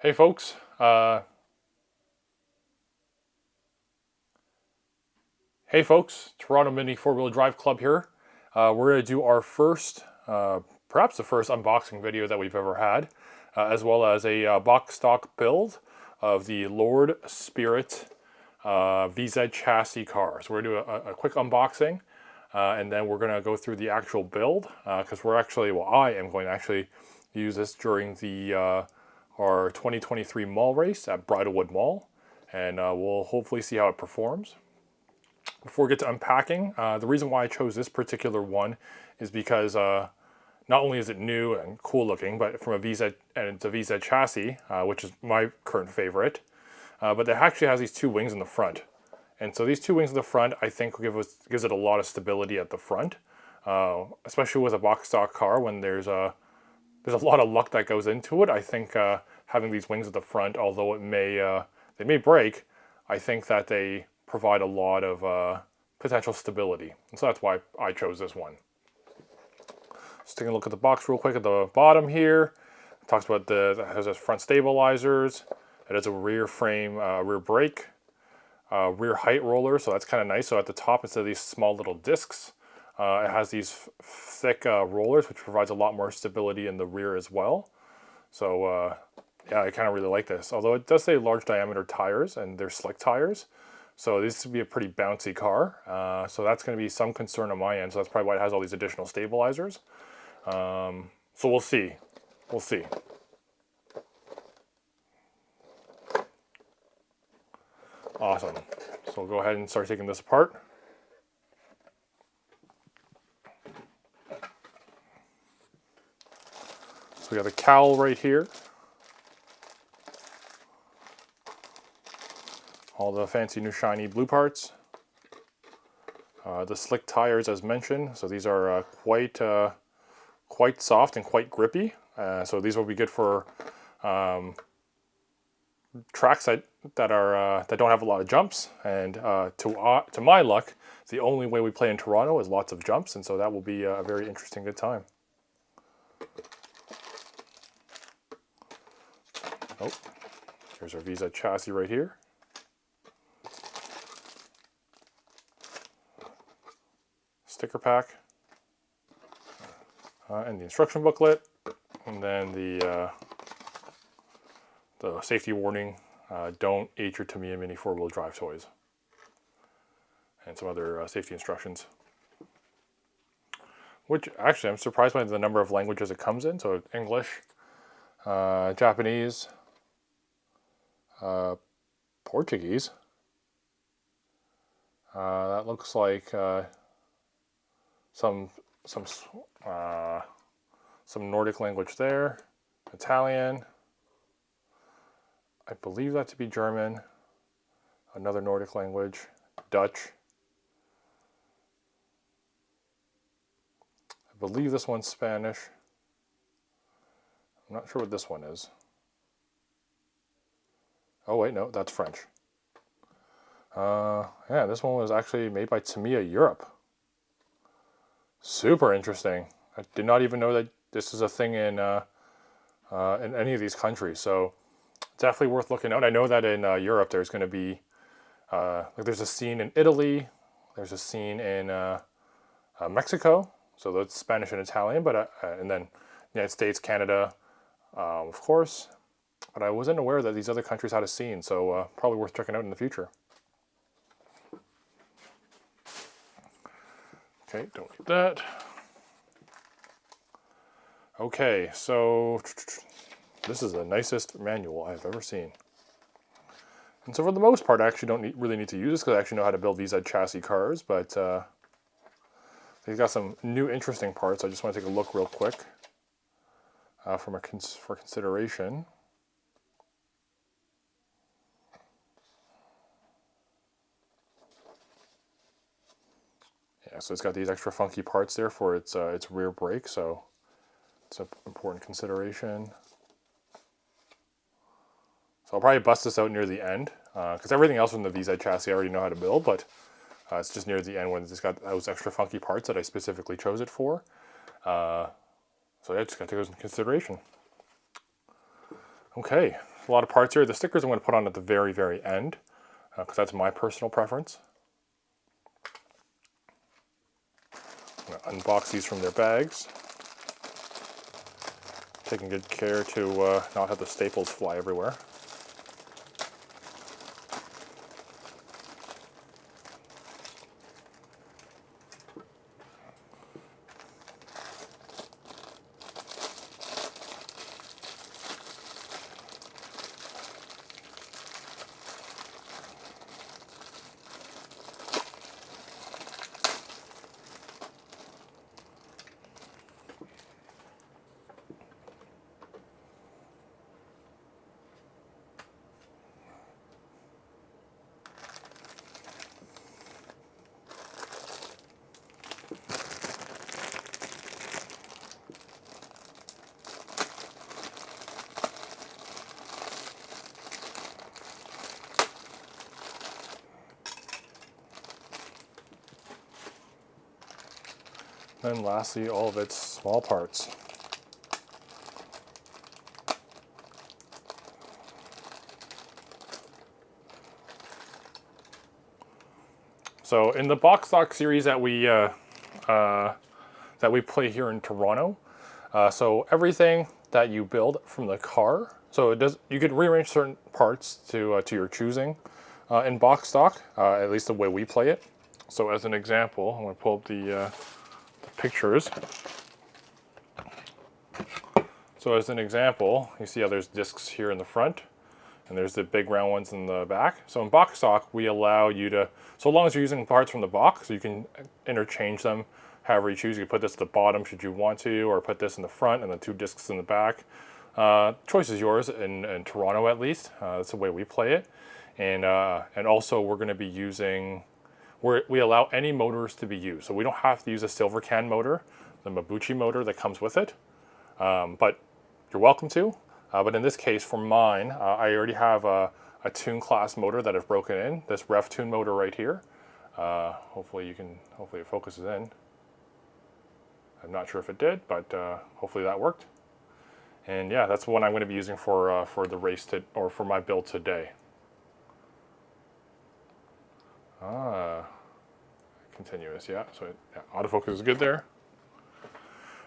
Hey folks, Toronto Mini 4-Wheel Drive Club here. We're going to do our first, perhaps the first unboxing video that we've ever had, as well as a box stock build of the Lord Spirit VZ chassis car. So we're going to do a quick unboxing, and then we're going to go through the actual build, because I am going to actually use this during the our 2023 mall race at Bridlewood Mall, and we'll hopefully see how it performs. Before we get to unpacking, the reason why I chose this particular one is because not only is it new and cool looking, but from a VZ, and it's a VZ chassis, which is my current favorite, but it actually has these two wings in the front. And so these two wings in the front, I think, gives it a lot of stability at the front, especially with a box stock car when there's a lot of luck that goes into it. I think having these wings at the front, although they may break, I think that they provide a lot of potential stability. And so that's why I chose this one. Just taking a look at the box real quick at the bottom here. It talks about it has its front stabilizers. It has a rear frame, rear brake, rear height roller, so that's kind of nice. So at the top, instead of these small little discs, it has these thick rollers, which provides a lot more stability in the rear as well. So yeah, I kind of really like this. Although it does say large diameter tires, and they're slick tires. So this would be a pretty bouncy car. So that's going to be some concern on my end. So that's probably why it has all these additional stabilizers. So we'll see. We'll see. Awesome. So we'll go ahead and start taking this apart. So we got the cowl right here. All the fancy new shiny blue parts. The slick tires as mentioned. So these are quite soft and quite grippy. So these will be good for tracks that don't have a lot of jumps. And to my luck, the only way we play in Toronto is lots of jumps, and so that will be a very interesting good time. Oh, here's our VZ chassis right here. Sticker pack, and the instruction booklet, and then the safety warning, don't eat your Tamiya Mini 4-wheel drive toys, and some other safety instructions. Which actually I'm surprised by the number of languages it comes in. So English, Japanese, Portuguese, that looks like some Nordic language there, Italian, I believe that to be German, another Nordic language, Dutch. I believe this one's Spanish. I'm not sure what this one is. Oh wait, no, that's French. Yeah, this one was actually made by Tamiya Europe. Super interesting. I did not even know that this is a thing in any of these countries. So definitely worth looking out. I know that in Europe there's going to be like there's a scene in Italy, there's a scene in Mexico. So that's Spanish and Italian, but and then United States, Canada, of course. But I wasn't aware that these other countries had a scene, so probably worth checking out in the future. Okay, don't need that. Okay, so this is the nicest manual I've ever seen. And so for the most part, I actually don't really need to use this because I actually know how to build VZ chassis cars, but they've got some new interesting parts. I just want to take a look real quick for consideration. Yeah, so it's got these extra funky parts there for its rear brake, so it's an important consideration. So I'll probably bust this out near the end, because everything else from the VZ chassis I already know how to build, but it's just near the end when it's got those extra funky parts that I specifically chose it for. So yeah, just got to take those into consideration. Okay, a lot of parts here. The stickers I'm going to put on at the very, very end, because that's my personal preference. I'm going to unbox these from their bags. Taking good care to not have the staples fly everywhere. And lastly, all of its small parts. So in the box stock series that we play here in Toronto, so everything that you build from the car, so it does, you could rearrange certain parts to your choosing in box stock, at least the way we play it. So as an example, I'm going to pull up the pictures. So as an example, you see how there's discs here in the front, and there's the big round ones in the back. So in box stock, we allow you to, so long as you're using parts from the box, you can interchange them however you choose. You can put this at the bottom should you want to, or put this in the front and the two discs in the back. Choice is yours in Toronto at least. That's the way we play it. And also we're going to be using, we allow any motors to be used. So we don't have to use a silver can motor, the Mabuchi motor that comes with it. But you're welcome to. But in this case, for mine, I already have a tune class motor that I've broken in. This ref tune motor right here. Hopefully it focuses in. I'm not sure if it did, but hopefully that worked. And yeah, that's the one I'm going to be using for the race or for my build today. Continuous, yeah. So yeah, autofocus is good there.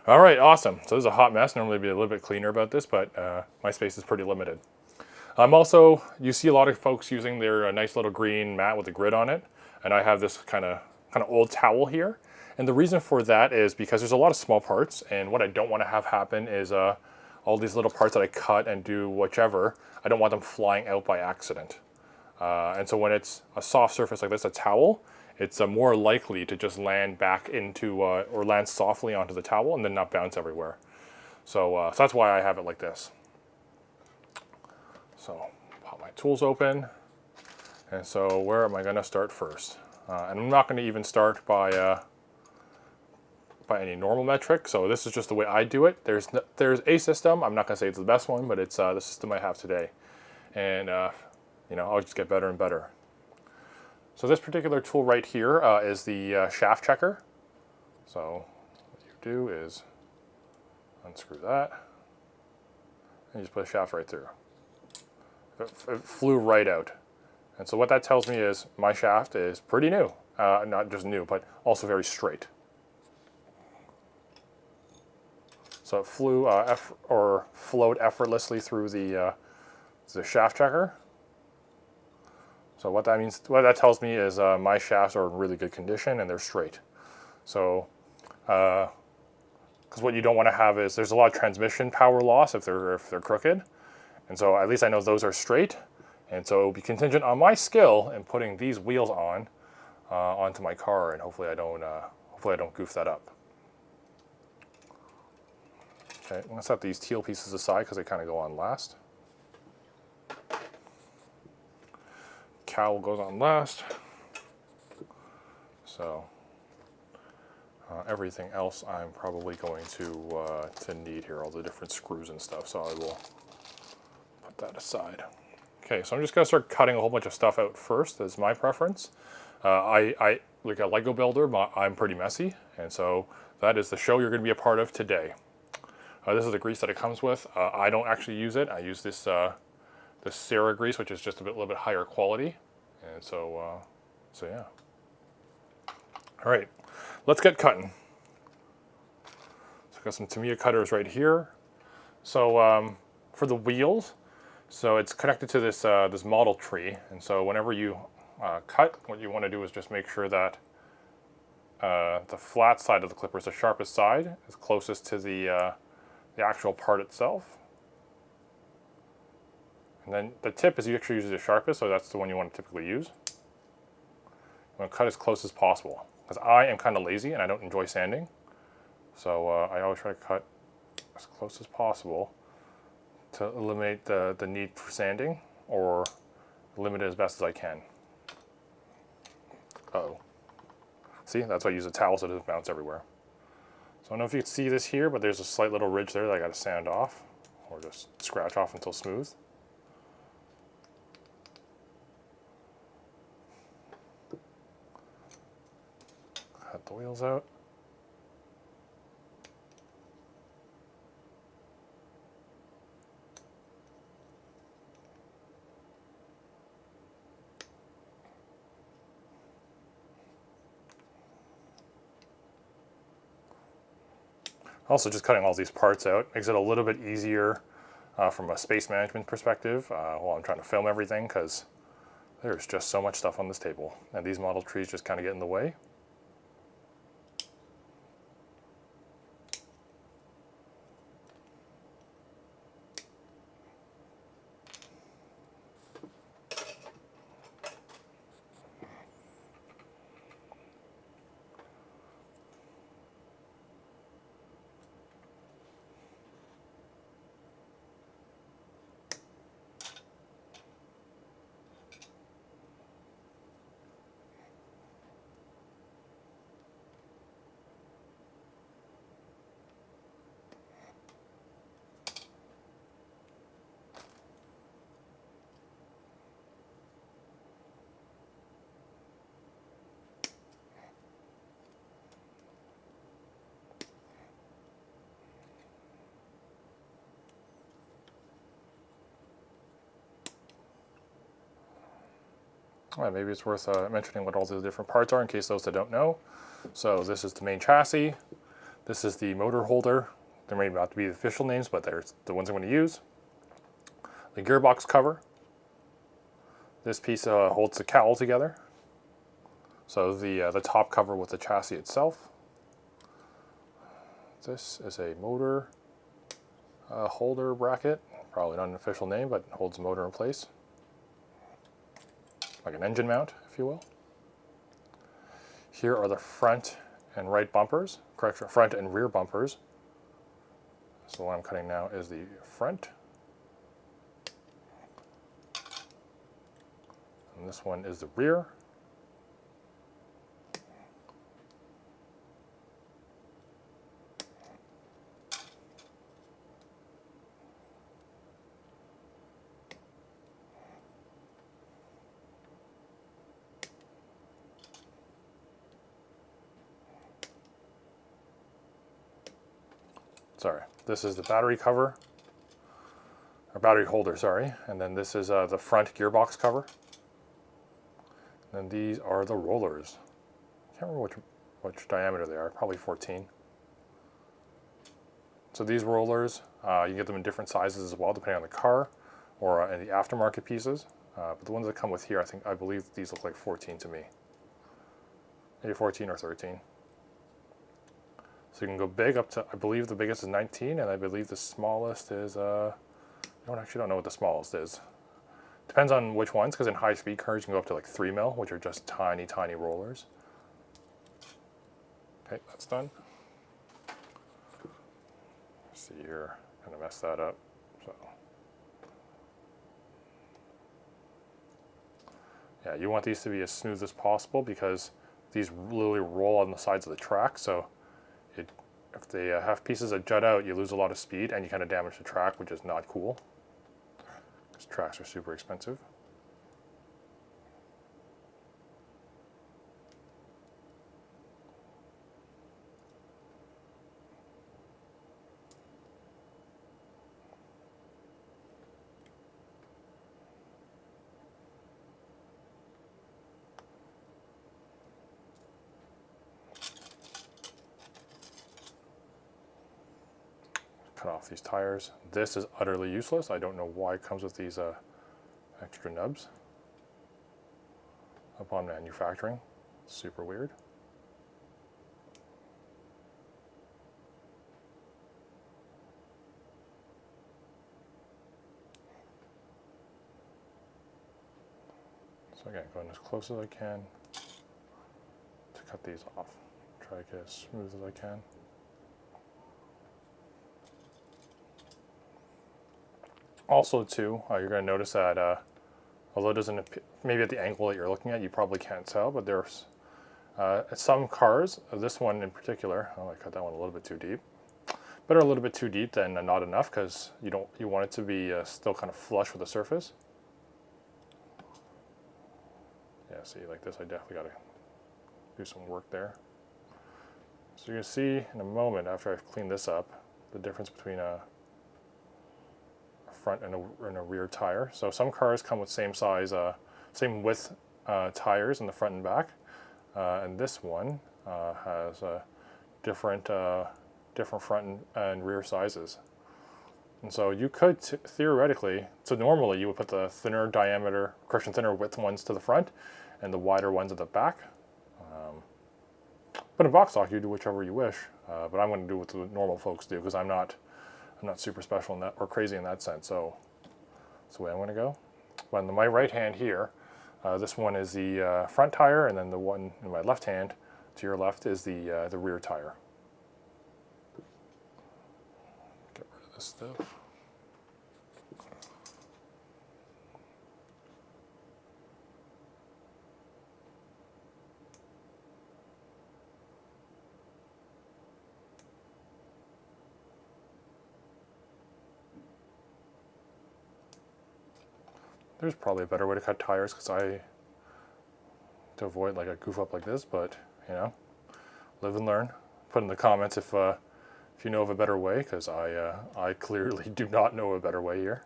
All right, awesome. So this is a hot mess. Normally I'd be a little bit cleaner about this, but my space is pretty limited. Also, you see a lot of folks using their nice little green mat with a grid on it, and I have this kind of old towel here. And the reason for that is because there's a lot of small parts, and what I don't want to have happen is all these little parts that I cut and do whichever, I don't want them flying out by accident. And so when it's a soft surface like this, a towel, it's more likely to just land back into, or land softly onto the towel and then not bounce everywhere. So, so that's why I have it like this. So, pop my tools open. And so where am I gonna start first? And I'm not gonna even start by any normal metric. So this is just the way I do it. There's a system. I'm not gonna say it's the best one, but it's the system I have today. And you know, I'll just get better and better. So this particular tool right here is the shaft checker. So what you do is unscrew that and you just put a shaft right through. It flew right out. And so what that tells me is my shaft is pretty new. Not just new, but also very straight. So it flew flowed effortlessly through the shaft checker. So what that means, what that tells me is my shafts are in really good condition and they're straight. So, because what you don't want to have is there's a lot of transmission power loss if they're crooked, and so at least I know those are straight, and so it'll be contingent on my skill in putting these wheels on onto my car, and hopefully I don't goof that up. Okay, I'm gonna set these teal pieces aside because they kind of go on last. Cowl goes on last. So everything else I'm probably going to need here, all the different screws and stuff. So I will put that aside. Okay, so I'm just gonna start cutting a whole bunch of stuff out first. That's my preference. I like a Lego builder, I'm pretty messy, and so that is the show you're gonna be a part of today. This is the grease that it comes with. I don't actually use it. I use this the Cera grease, which is just a little bit higher quality. And so yeah. All right, let's get cutting. So I've got some Tamiya cutters right here. So for the wheels, so it's connected to this this model tree, and so whenever you cut, what you want to do is just make sure that the flat side of the clipper is the sharpest side, is closest to the actual part itself. And then the tip is usually the sharpest, so that's the one you want to typically use. You want to cut as close as possible, because I am kind of lazy and I don't enjoy sanding. So I always try to cut as close as possible to eliminate the need for sanding, or limit it as best as I can. Uh-oh. See, that's why I use a towel so it doesn't bounce everywhere. So I don't know if you can see this here, but there's a slight little ridge there that I got to sand off, or just scratch off until smooth. Cut the wheels out. Also, just cutting all these parts out makes it a little bit easier from a space management perspective while I'm trying to film everything, because there's just so much stuff on this table, and these model trees just kind of get in the way. Maybe it's worth mentioning what all the different parts are in case those that don't know. So this is the main chassis. This is the motor holder. There may not be the official names, but they're the ones I'm going to use. The gearbox cover. This piece holds the cowl together. So the top cover with the chassis itself. This is a motor holder bracket. Probably not an official name, but holds the motor in place. Like an engine mount, if you will. Here are the front and right bumpers, correction, front and rear bumpers. So what I'm cutting now is the front. And this one is the rear. Sorry, this is the battery cover, or battery holder, sorry. And then this is the front gearbox cover. And these are the rollers. I can't remember which diameter they are, probably 14. So these rollers, you get them in different sizes as well, depending on the car, or in the aftermarket pieces. But the ones that come with here, I believe these look like 14 to me. Maybe 14 or 13. So you can go big up to, I believe the biggest is 19, and I believe the smallest is, I actually don't know what the smallest is. Depends on which ones, because in high-speed cars you can go up to like 3 mil, which are just tiny, tiny rollers. Okay, that's done. Let's see here, kind of mess that up. So, yeah, you want these to be as smooth as possible, because these literally roll on the sides of the track. So if they have pieces that jut out, you lose a lot of speed and you kind of damage the track, which is not cool. Because tracks are super expensive. cut off these tires. This is utterly useless. I don't know why it comes with these extra nubs upon manufacturing. Super weird. So again, going as close as I can to cut these off. Try to get as smooth as I can. Also too, you're going to notice that although it doesn't appear, maybe at the angle that you're looking at, you probably can't tell, but there's some cars, this one in particular, oh, I cut that one a little bit too deep. Better a little bit too deep than not enough, because you want it to be still kind of flush with the surface. Yeah, see, like this, I definitely got to do some work there. So you're going to see in a moment after I've cleaned this up, the difference between a front and a rear tire. So some cars come with same size, same width tires in the front and back, and this one has different front and rear sizes. And so you could theoretically, so normally you would put the thinner diameter, thinner width ones to the front, and the wider ones at the back. But in box stock, you do whichever you wish. But I'm going to do what the normal folks do, because I'm not super special in that or crazy in that sense. So that's the way I'm going to go. But in my right hand here, this one is the front tire, and then the one in my left hand to your left is the rear tire. Get rid of this stuff. There's probably a better way to cut tires to avoid like a goof up like this, but you know, live and learn. Put in the comments if you know of a better way, because I clearly do not know a better way here.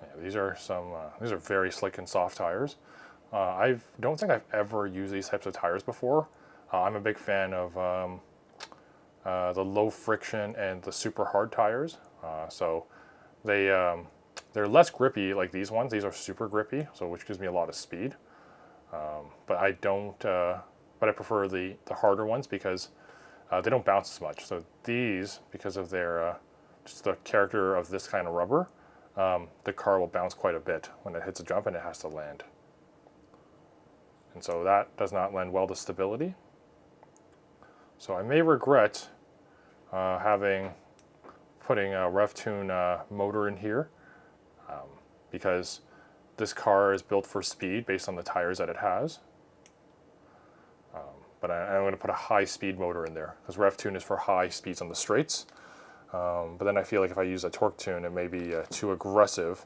Yeah, these are very slick and soft tires. I don't think I've ever used these types of tires before. I'm a big fan of the low friction and the super hard tires. So they're less grippy like these ones. These are super grippy, so which gives me a lot of speed. But I don't. But I prefer the harder ones because they don't bounce as much. So these, because of their just the character of this kind of rubber, the car will bounce quite a bit when it hits a jump and it has to land. And so that does not lend well to stability. So I may regret putting a RevTune motor in here, because this car is built for speed based on the tires that it has. But I'm going to put a high speed motor in there, because RevTune is for high speeds on the straights. But then I feel like if I use a torque tune, it may be too aggressive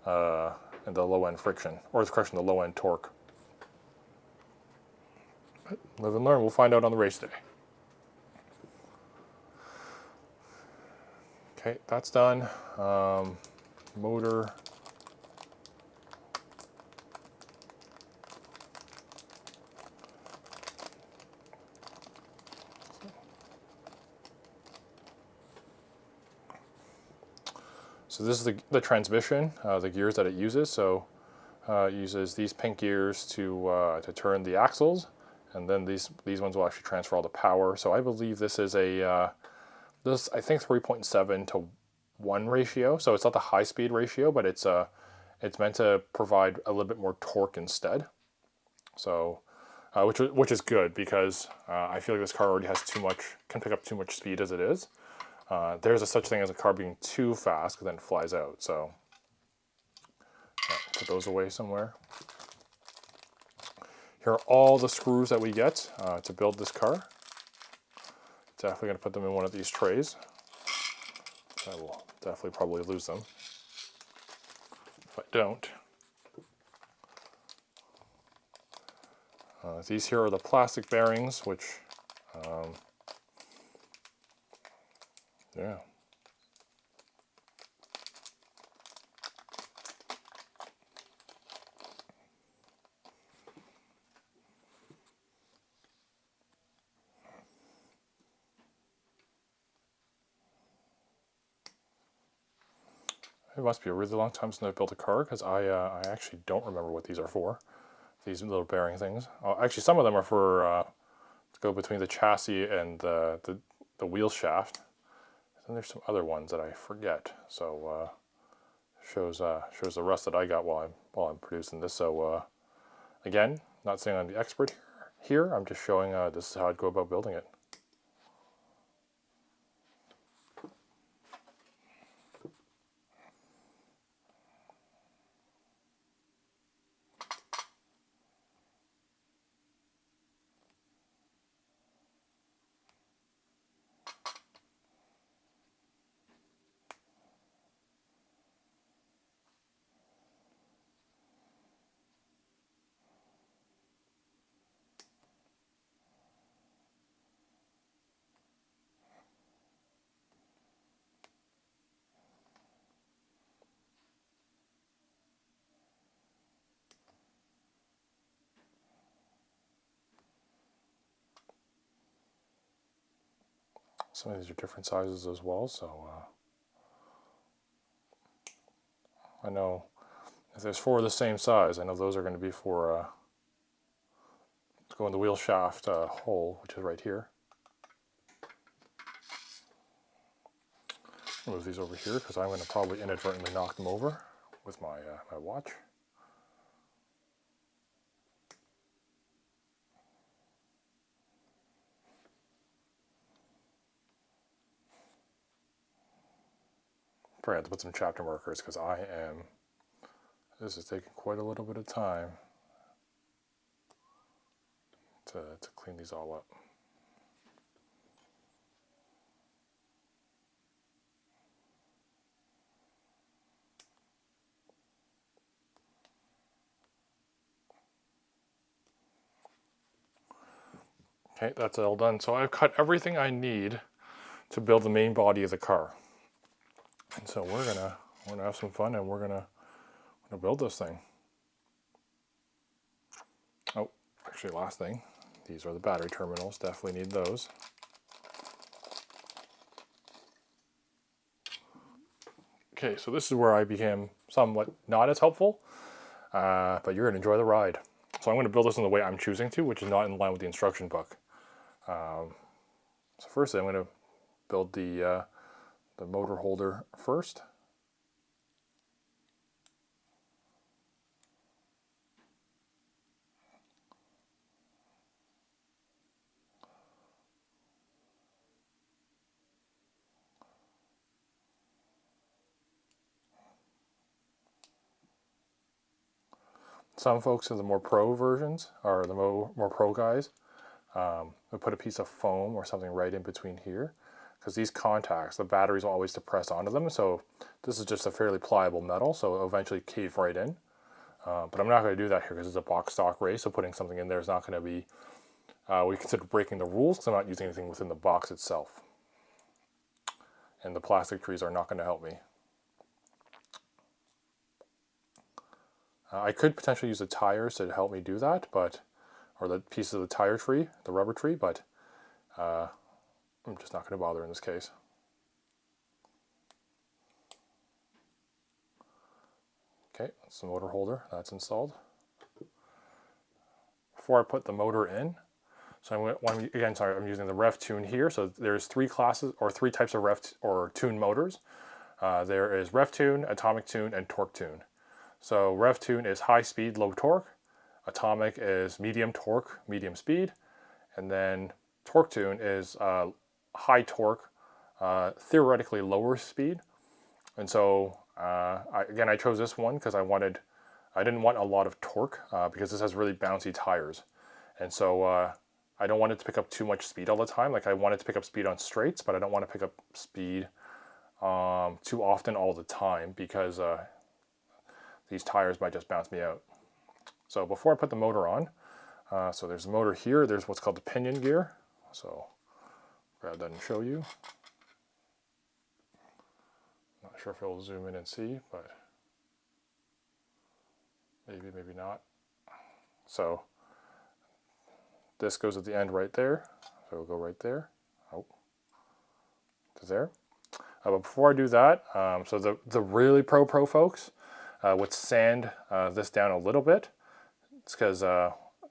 in the low end friction, or correction, the low end torque. Live and learn. We'll find out on the race day. Okay, that's done. Motor. So this is the transmission, the gears that it uses. So it uses these pink gears to turn the axles. And then these ones will actually transfer all the power. So I believe this is I think 3.7 to 1 ratio. So it's not the high speed ratio, but it's meant to provide a little bit more torque instead. So which is good, because I feel like this car already has can pick up too much speed as it is. There's a such thing as a car being too fast, because then it flies out. So put those away somewhere. Here are all the screws that we get to build this car. Definitely going to put them in one of these trays. I will definitely probably lose them if I don't. These here are the plastic bearings, which, yeah. It must be a really long time since I built a car, because I actually don't remember what these are for. These little bearing things. Oh, actually, some of them are for to go between the chassis and the wheel shaft. And there's some other ones that I forget. So shows the rust that I got while I'm producing this. So again, not saying I'm the expert here. I'm just showing this is how I'd go about building it. Some of these are different sizes as well, so I know if there's 4 of the same size, I know those are going to be for to go in the wheel shaft hole, which is right here. I'll move these over here because I'm going to probably inadvertently knock them over with my my watch. Probably have to put some chapter markers because this is taking quite a little bit of time to clean these all up. Okay, that's all done. So I've cut everything I need to build the main body of the car. And so we're gonna have some fun, and we're gonna build this thing. Oh, actually, last thing, these are the battery terminals. Definitely need those. Okay, so this is where I became somewhat not as helpful, but you're gonna enjoy the ride. So I'm gonna build this in the way I'm choosing to, which is not in line with the instruction book. So first, I'm gonna build the motor holder first. Some folks in the more pro versions, or the more pro guys, they'll put a piece of foam or something right in between here, because these contacts, the batteries will always depress onto them. So this is just a fairly pliable metal, so it'll eventually cave right in. But I'm not going to do that here because it's a box stock race, so putting something in there is not going to be, we consider breaking the rules because I'm not using anything within the box itself. And the plastic trees are not going to help me. I could potentially use the tires to help me do that, or the piece of the tire tree, the rubber tree, but I'm just not going to bother in this case. Okay, that's the motor holder, that's installed. Before I put the motor in, so I'm using the Rev Tune here. So there's 3 classes, or 3 types of tune motors. There is Rev Tune, Atomic Tune, and Torque Tune. So Rev Tune is high speed, low torque. Atomic is medium torque, medium speed. And then Torque Tune is high torque, theoretically lower speed. And so I chose this one because I didn't want a lot of torque because this has really bouncy tires. And so I don't want it to pick up too much speed all the time. Like, I want it to pick up speed on straights, but I don't want to pick up speed too often all the time, because these tires might just bounce me out. So before I put the motor on, so there's a motor here, there's what's called the pinion gear. So grab that and show you. Not sure if it'll zoom in and see, but maybe, maybe not. So this goes at the end right there. So it'll go right there. Oh, to there. But before I do that, so the really pro folks would sand this down a little bit. It's because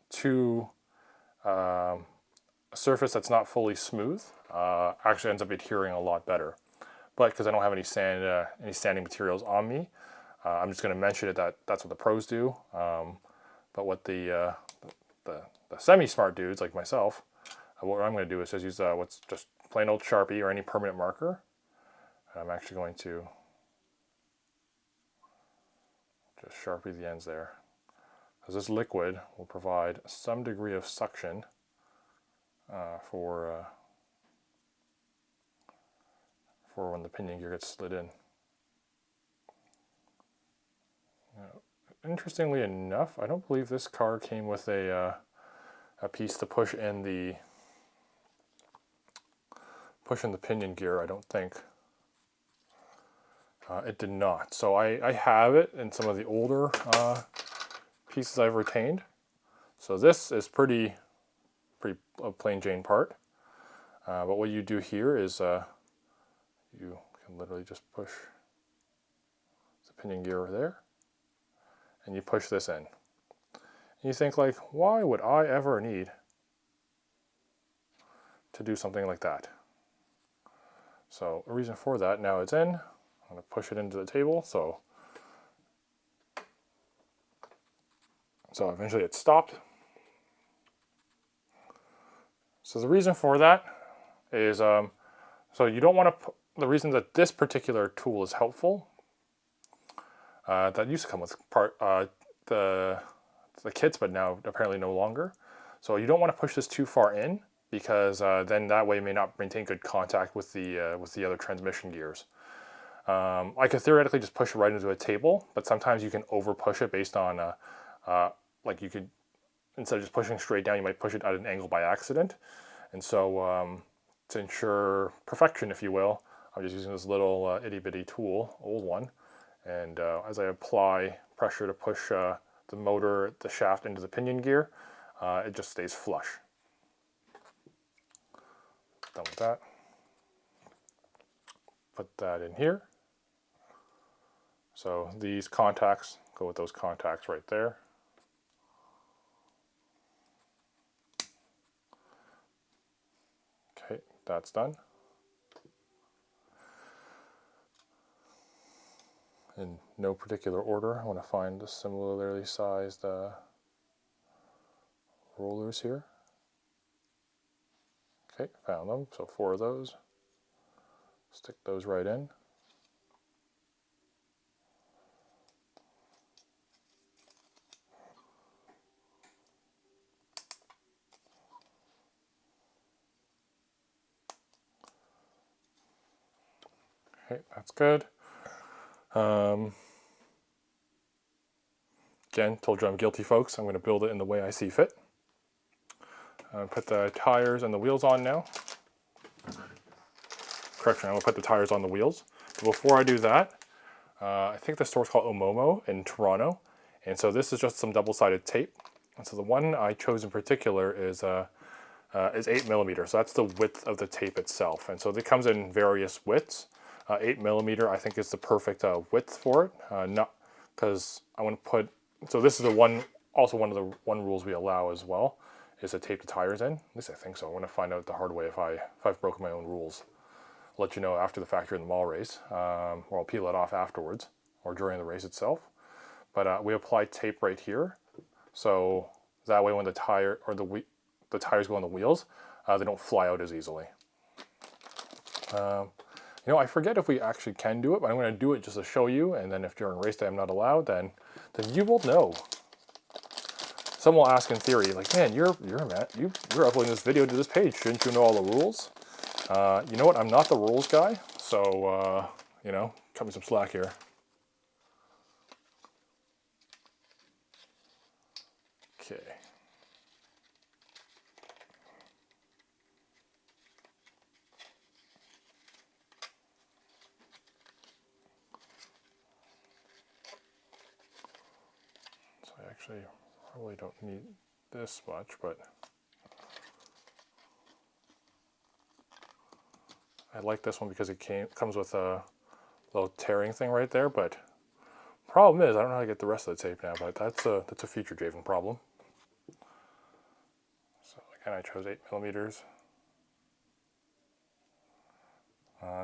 to a surface that's not fully smooth actually ends up adhering a lot better. But because I don't have any sanding materials on me, I'm just going to mention it that that's what the pros do. But what the semi-smart dudes like myself, what I'm going to do is just use what's just plain old Sharpie or any permanent marker. And I'm actually going to just Sharpie the ends there, because this liquid will provide some degree of suction for when the pinion gear gets slid in. Interestingly enough, I don't believe this car came with a piece to push in the pinion gear. I don't think. It did not. So I have it in some of the older pieces I've retained. So this is pretty a plain Jane part. But what you do here is you can literally just push the pinion gear over there, and you push this in. And you think, like, why would I ever need to do something like that? So a reason for that, now it's in, I'm going to push it into the table, so eventually it stopped. So the reason for that is, so you don't want to, the reason that this particular tool is helpful, that used to come with the kits, but now apparently no longer. So you don't want to push this too far in, because then that way it may not maintain good contact with the other transmission gears. I could theoretically just push it right into a table, but sometimes you can over push it based on, like you could, instead of just pushing straight down, you might push it at an angle by accident. And so to ensure perfection, if you will, I'm just using this little itty bitty tool, old one. And as I apply pressure to push the motor, the shaft into the pinion gear, it just stays flush. Done with that. Put that in here. So these contacts go with those contacts right there. Okay, that's done. In no particular order, I want to find the similarly sized rollers here. Okay, found them. So 4 of those. Stick those right in. Okay, that's good. Again, told you I'm guilty, folks. I'm going to build it in the way I see fit. Put the tires and the wheels on now. Correction, I'm going to put the tires on the wheels. But before I do that, I think the store's called Omomo in Toronto. And so this is just some double-sided tape. And so the one I chose in particular is 8mm. So that's the width of the tape itself. And so it comes in various widths. 8mm I think is the perfect width for it. Not because I want to put, so this is the one, also one of the rules we allow as well, is to tape the tires in. At least I think so. I want to find out the hard way if I've broken my own rules. I'll let you know after the fact here in the mall race, or I'll peel it off afterwards, or during the race itself. But we apply tape right here, so that way when the tire or the tires go on the wheels, they don't fly out as easily. You know, I forget if we actually can do it, but I'm going to do it just to show you, and then if during race day I'm not allowed, then you will know. Some will ask in theory, like, man, you're uploading this video to this page. Shouldn't you know all the rules? You know what? I'm not the rules guy, so you know, cut me some slack here. Okay. So I actually probably don't need this much, but I like this one because it comes with a little tearing thing right there, but problem is I don't know how to get the rest of the tape now, but that's a future Javen problem. So again, I chose 8mm.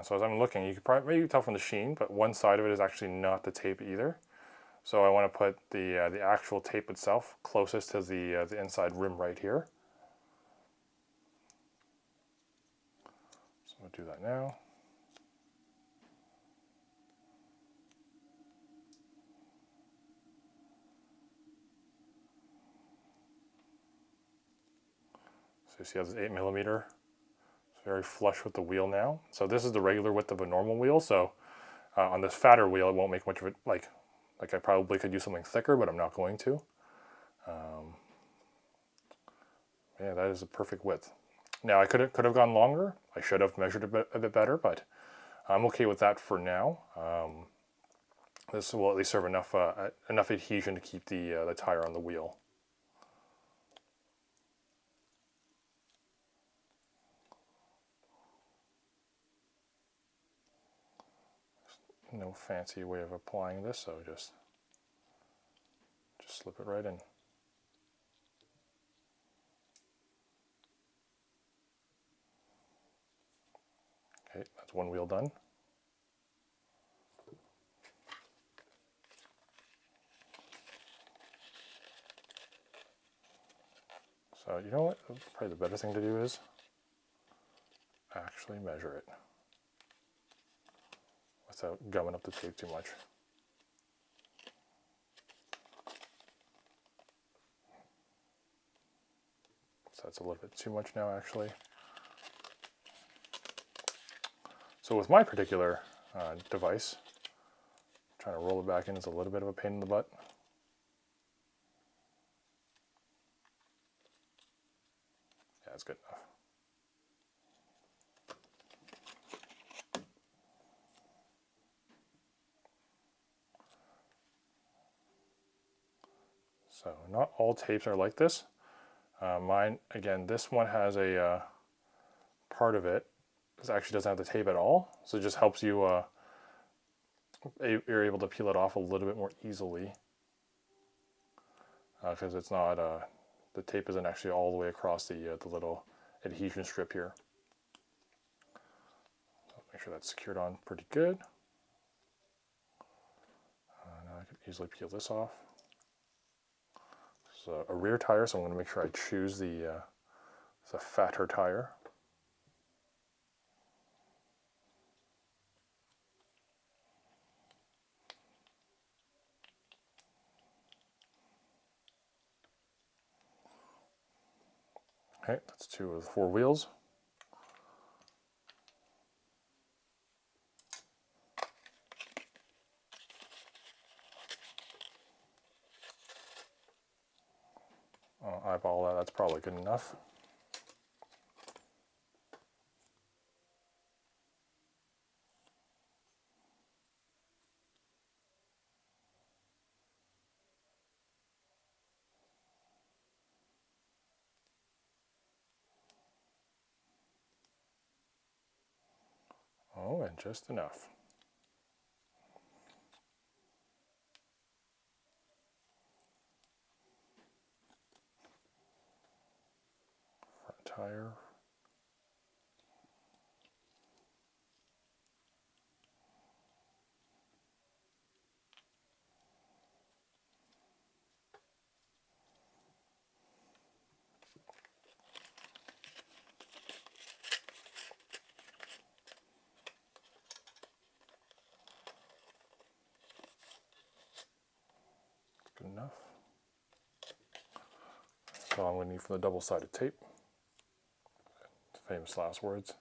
So as I'm looking, you could probably maybe tell from the sheen, but one side of it is actually not the tape either. So I want to put the actual tape itself closest to the inside rim right here. So we'll do that now. So you see how this 8mm is very flush with the wheel now. So this is the regular width of a normal wheel. So on this fatter wheel, it won't make much of it. Like I probably could use something thicker, but I'm not going to. Yeah, that is a perfect width. Now I could have gone longer. I should have measured a bit better, but I'm okay with that for now. This will at least serve enough adhesion to keep the tire on the wheel. No fancy way of applying this, so just slip it right in. Okay, that's one wheel done. So you know what? Probably the better thing to do is actually measure it without gumming up the tape too much. So that's a little bit too much now, actually. So with my particular device, trying to roll it back in is a little bit of a pain in the butt. Yeah, that's good enough. So not all tapes are like this. Mine, again, this one has a part of it. This actually doesn't have the tape at all, so it just helps you. You're able to peel it off a little bit more easily because it's not. The tape isn't actually all the way across the little adhesion strip here. So make sure that's secured on pretty good. Now I can easily peel this off. This is a rear tire, so I'm going to make sure I choose the fatter tire. Okay, that's 2 of the 4 wheels. I'll eyeball that, that's probably good enough. Oh, and just enough. Front tire. Good enough. So I'm going to need for the double-sided tape. Famous last words.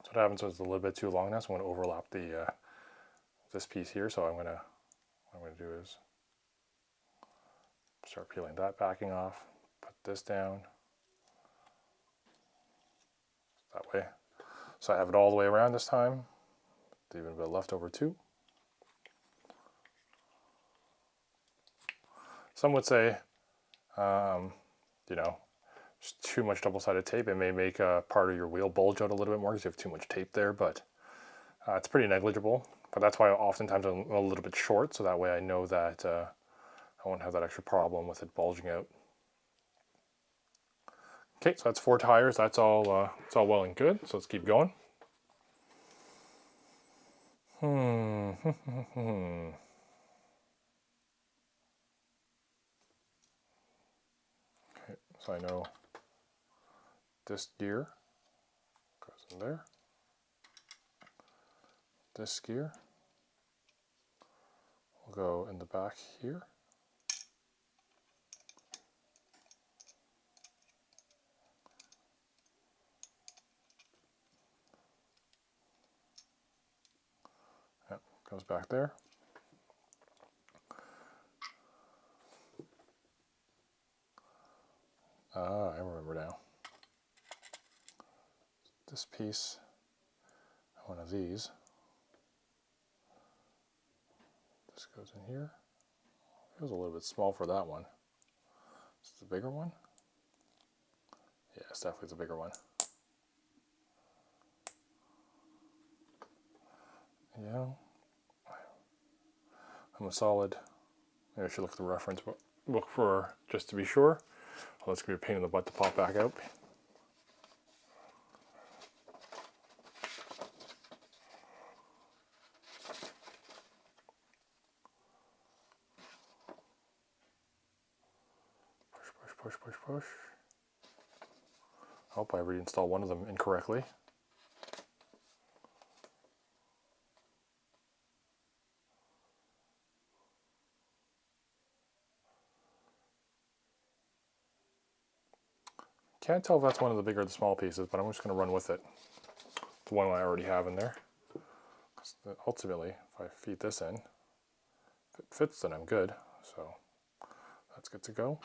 So what happens is it's a little bit too long now, so I'm going to overlap the this piece here. So what I'm going to do is Start peeling that backing off. Put this down. That way. So I have it all the way around this time. Even a bit left over too. Some would say, you know, there's too much double-sided tape. It may make part of your wheel bulge out a little bit more because you have too much tape there, but it's pretty negligible. But that's why oftentimes I'm a little bit short, so that way I know that I won't have that extra problem with it bulging out. Okay, so that's 4 tires. That's all well and good. So let's keep going. Okay, so I know this gear goes in there. This gear will go in the back here. Yep, goes back there. Ah, I remember now. This piece, one of these, this goes in here. It was a little bit small for that one. Is it the bigger one? Yeah, it's definitely the bigger one. Yeah, I'm a solid. Maybe I should look at the reference book for just to be sure. Well, it's gonna be a pain in the butt to pop back out. Push, push, push, push. I hope I reinstalled one of them incorrectly. Can't tell if that's one of the big or the small pieces, but I'm just going to run with it. The one I already have in there. Ultimately, if I feed this in, if it fits, then I'm good. So that's good to go.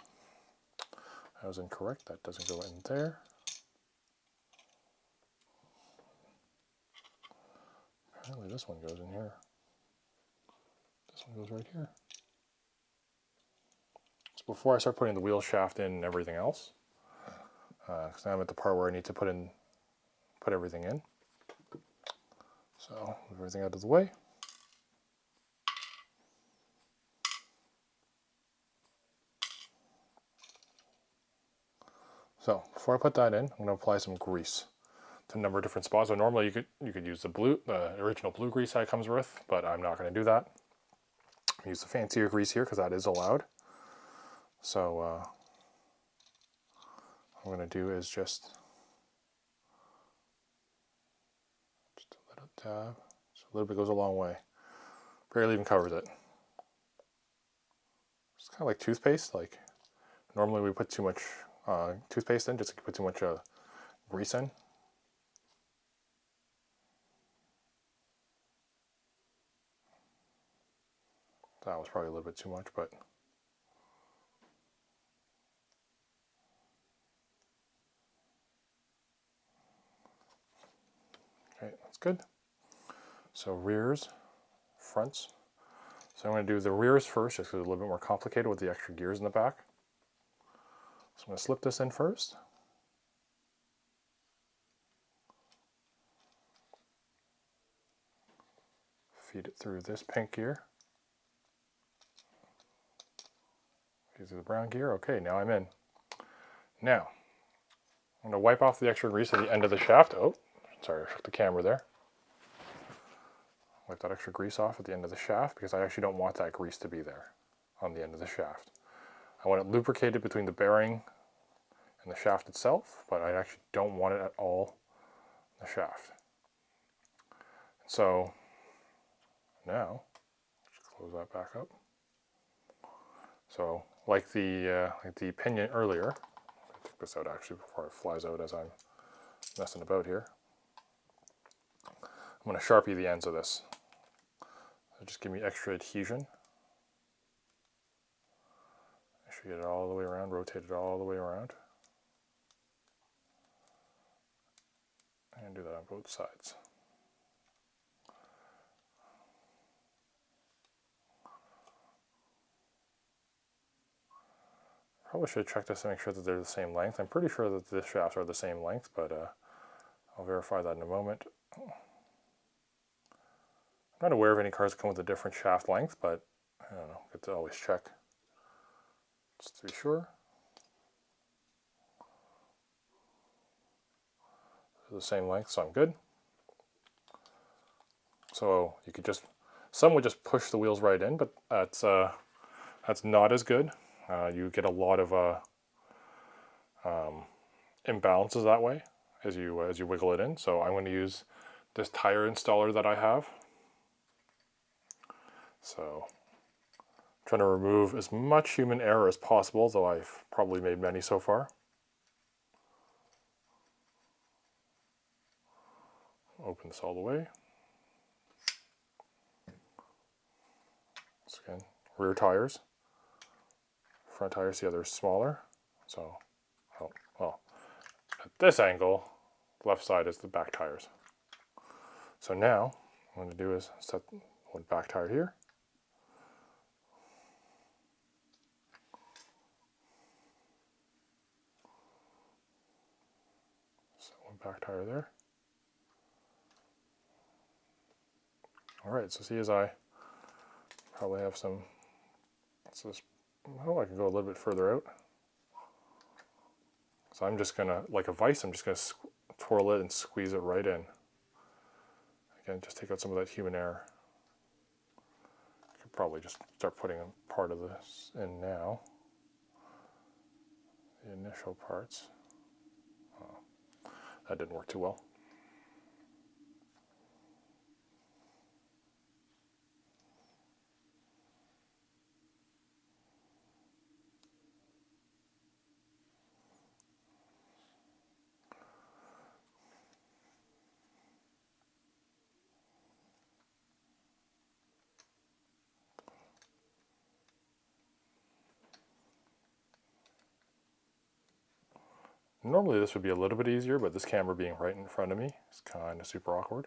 I was incorrect. That doesn't go in there. Apparently this one goes in here. This one goes right here. So before I start putting the wheel shaft in and everything else, because now I'm at the part where I need to put everything in. So move everything out of the way. So before I put that in, I'm going to apply some grease to a number of different spots. So normally you could use the original blue grease that it comes with, but I'm not going to do that. I use the fancier grease here because that is allowed. So what I'm going to do is just a little dab. So a little bit goes a long way. Barely even covers it. It's kind of like toothpaste. Like normally we put too much toothpaste in, just put too much grease in. That was probably a little bit too much, but okay, that's good. So rears, fronts. So I'm going to do the rears first, just because it's a little bit more complicated with the extra gears in the back. So I'm going to slip this in first. Feed it through this pink gear. Feed through the brown gear. Okay, now I'm in. Now, I'm going to wipe off the extra grease at the end of the shaft. Oh, sorry, I shook the camera there. Wipe that extra grease off at the end of the shaft because I actually don't want that grease to be there on the end of the shaft. I want it lubricated between the bearing and the shaft itself, but I actually don't want it at all in the shaft. So now, just close that back up. So like the Pinion earlier, I'll take this out actually before it flies out as I'm messing about here. I'm going to Sharpie the ends of this. So just give me extra adhesion. I sure you get it all the way around, rotate it all the way around. And do that on both sides. Probably should check this to make sure that they're the same length. I'm pretty sure that the shafts are the same length, but I'll verify that in a moment. I'm not aware of any cars that come with a different shaft length, but I don't know, good to always check just to be sure. They're the same length, so I'm good. So you could just, some would just push the wheels right in, but that's not as good. You get a lot of imbalances that way as you wiggle it in. So I'm going to use this tire installer that I have. So I'm trying to remove as much human error as possible, though I've probably made many so far. Open this all the way. So again, rear tires. Front tires, the other is smaller. So, well, at this angle, left side is the back tires. So now, what I'm going to do is set one back tire here. Set one back tire there. Alright, so see as I probably have some, I can go a little bit further out. So I'm just going to, like a vise, I'm just going to twirl it and squeeze it right in. Again, just take out some of that human error. I could probably just start putting a part of this in now. The initial parts. Oh, that didn't work too well. Normally this would be a little bit easier, but this camera being right in front of me is kind of super awkward.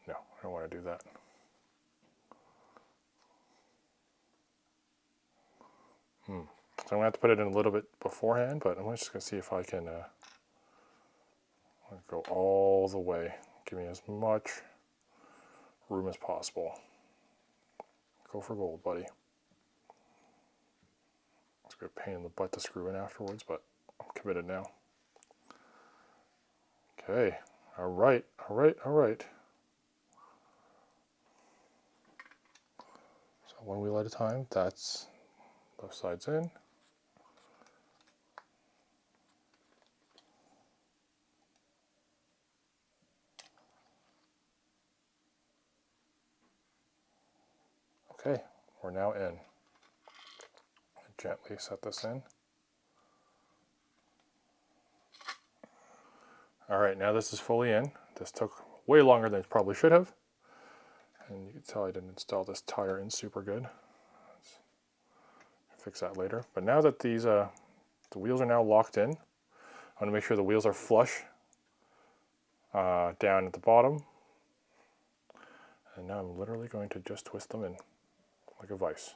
No, I don't want to do that. So I'm going to have to put it in a little bit beforehand, but I'm just going to see if I can go all the way. Give me as much room as possible. Go for gold, buddy. It's a good pain in the butt to screw in afterwards, but I'm committed now. Okay, all right. So one wheel at a time, that's left side's in. Okay, we're now in. Gently set this in. All right, now this is fully in. This took way longer than it probably should have. And you can tell I didn't install this tire in super good. Let's fix that later. But now that these the wheels are now locked in, I want to make sure the wheels are flush down at the bottom. And now I'm literally going to just twist them in like a vise.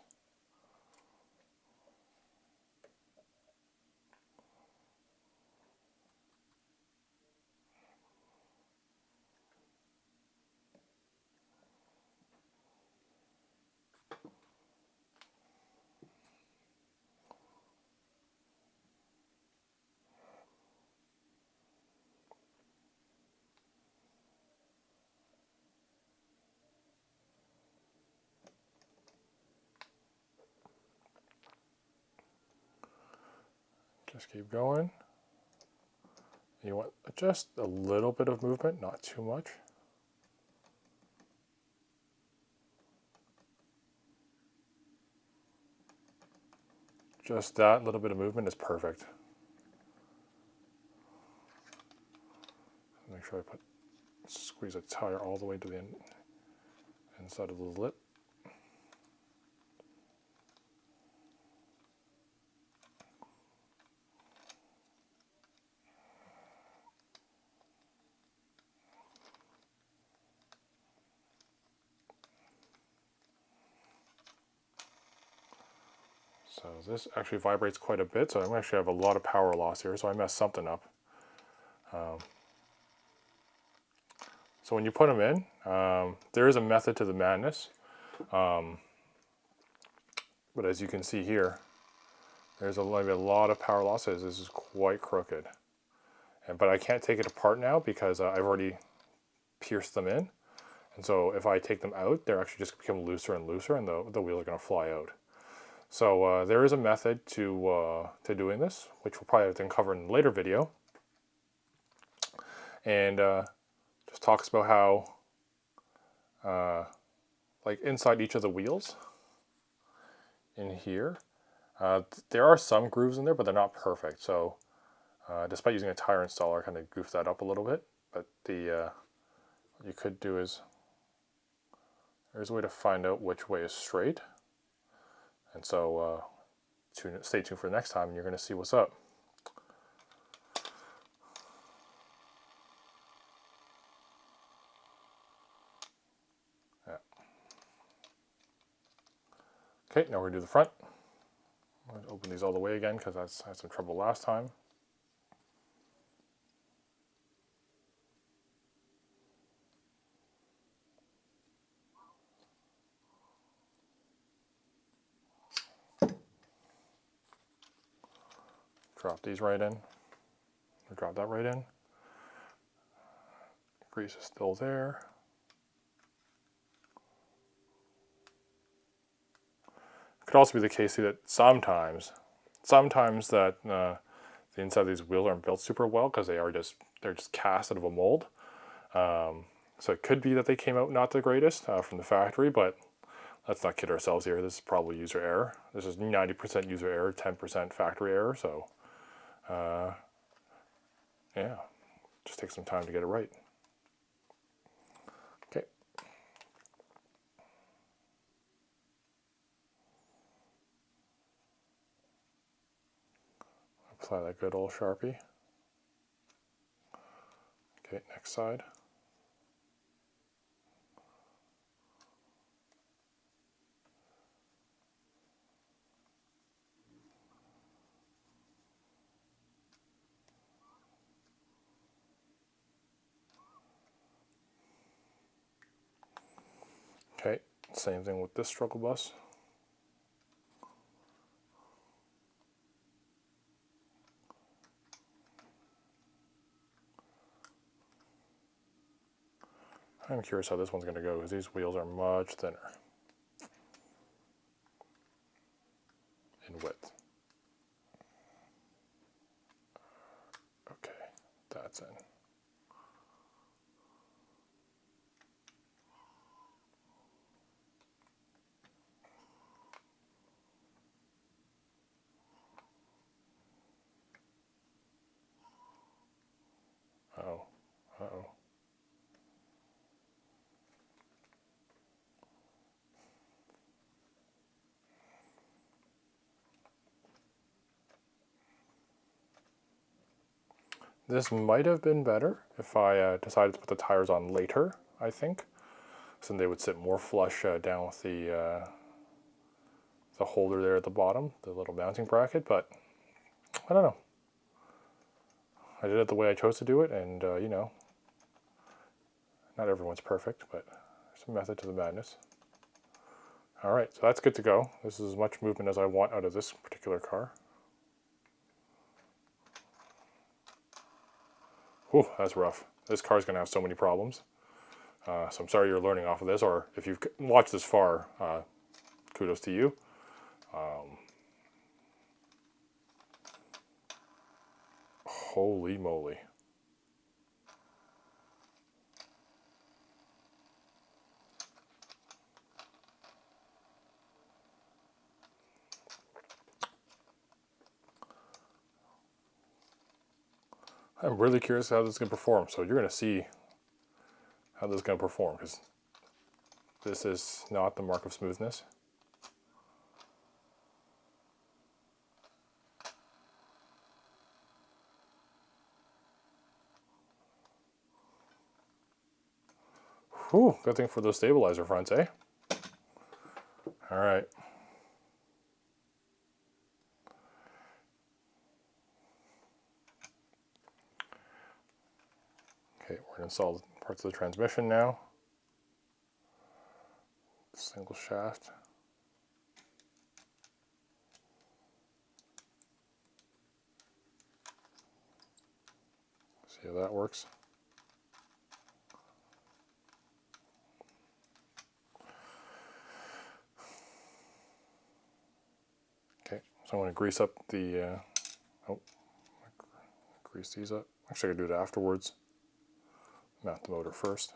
Just keep going. You want just a little bit of movement, not too much. Just that little bit of movement is perfect. sure I squeeze a tire all the way to the inside of the lip. So this actually vibrates quite a bit, so I'm actually have a lot of power loss here, so I messed something up. So when you put them in, there is a method to the madness, but as you can see here, there's a lot of power losses. This is quite crooked, but I can't take it apart now because I've already pierced them in, and so if I take them out, they're actually just become looser and looser, and the wheels are going to fly out. So there is a method to doing this, which we'll probably have to cover in a later video, and just talks about how, like inside each of the wheels in here, there are some grooves in there, but they're not perfect. So despite using a tire installer, I kind of goofed that up a little bit. But what you could do is, there's a way to find out which way is straight. And so stay tuned for the next time, and you're going to see what's up. Okay, now we're going to do the front. I'm going to open these all the way again because I had some trouble last time. Drop these right in. Drop that right in. Grease is still there. It could also be the case that sometimes that the inside of these wheels aren't built super well because they're just cast out of a mold. So it could be that they came out not the greatest from the factory, but let's not kid ourselves here. This is probably user error. This is 90% user error, 10% factory error. So yeah, just take some time to get it right. Okay. Apply that good old Sharpie. Okay, next side. Okay, same thing with this struggle bus. I'm curious how this one's going to go because these wheels are much thinner in width. Okay, that's in. Uh-oh, uh-oh. This might have been better if I decided to put the tires on later, I think. So they would sit more flush down with the holder there at the bottom, the little mounting bracket, but I don't know. I did it the way I chose to do it, and you know, not everyone's perfect, but there's a method to the madness. All right, so that's good to go. This is as much movement as I want out of this particular car. Whew, that's rough. This car's gonna have so many problems. So I'm sorry you're learning off of this, or if you've watched this far, kudos to you. Holy moly. I'm really curious how this is going to perform. So you're going to see how this is going to perform, because this is not the mark of smoothness. Whew, good thing for those stabilizer fronts, eh? All right. Okay, we're going to install parts of the transmission now. Single shaft. See how that works. Okay, so I'm going to grease up the, grease these up. Actually, I could do it afterwards. Mount the motor first.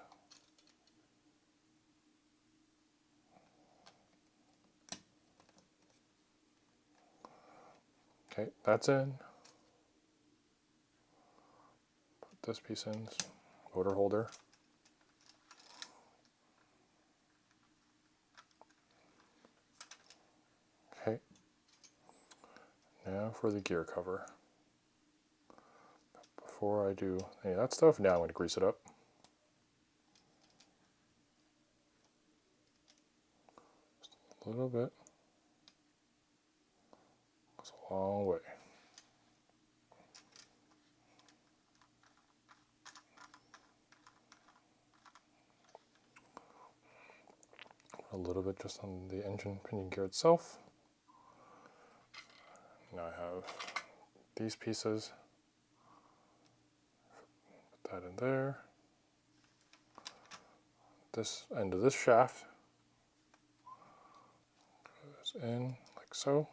Okay, that's in. Put this piece in, motor holder. Okay, now for the gear cover. Before I do any of that stuff, now I'm going to grease it up. Just a little bit. Goes a long way. A little bit just on the engine pinion gear itself. Now I have these pieces. Put that in there. This end of this shaft goes in like so.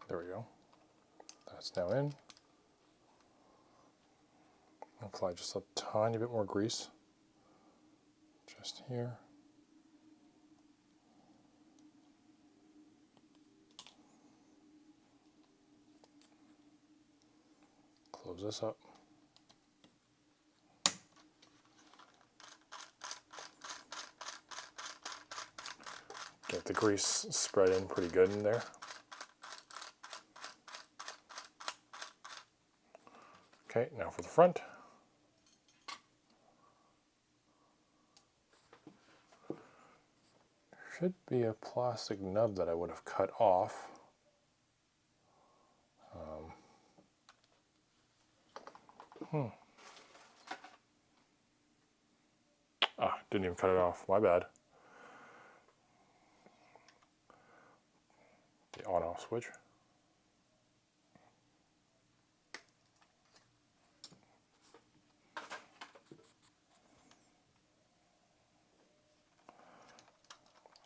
There we go. That's now in. Apply just a tiny bit more grease. Just here. Close this up. Get the grease spread in pretty good in there. Okay, now for the front. Should be a plastic nub that I would have cut off. Didn't even cut it off, my bad. The on-off switch.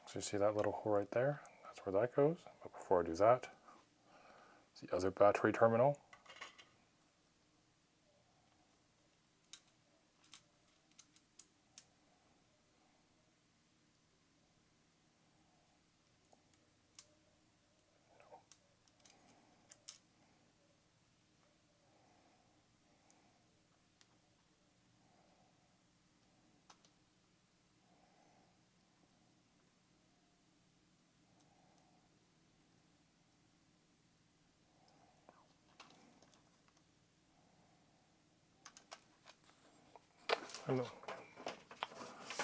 So you see that little hole right there? That's where that goes. But before I do that, the other battery terminal.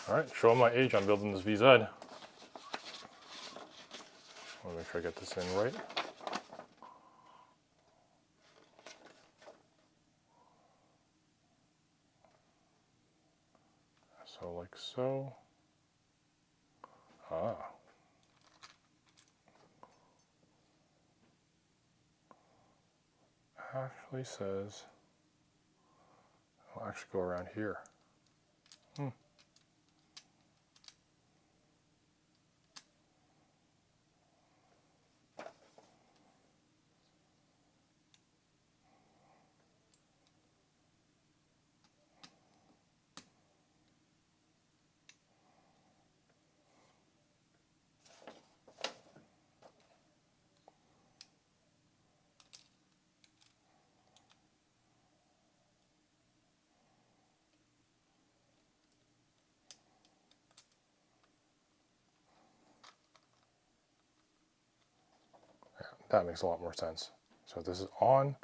Alright, showing my age on building this VZ. I want to make sure I get this in right. So like so. actually says I'll actually go around here. That makes a lot more sense. So this is on,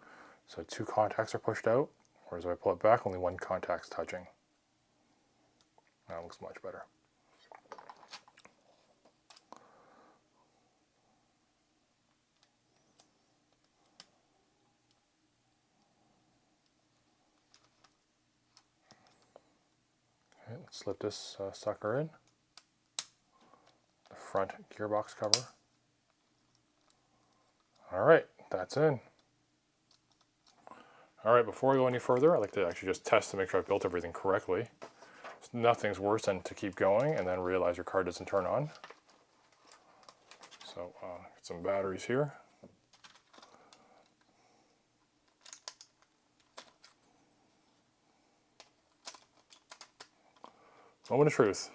so 2 contacts are pushed out, whereas if I pull it back, only 1 contact's touching. That looks much better. Okay, let's slip this sucker in. The front gearbox cover. Alright, that's in. Alright, before we go any further, I'd like to actually just test to make sure I've built everything correctly. So nothing's worse than to keep going and then realize your car doesn't turn on. So, get some batteries here. Moment of truth.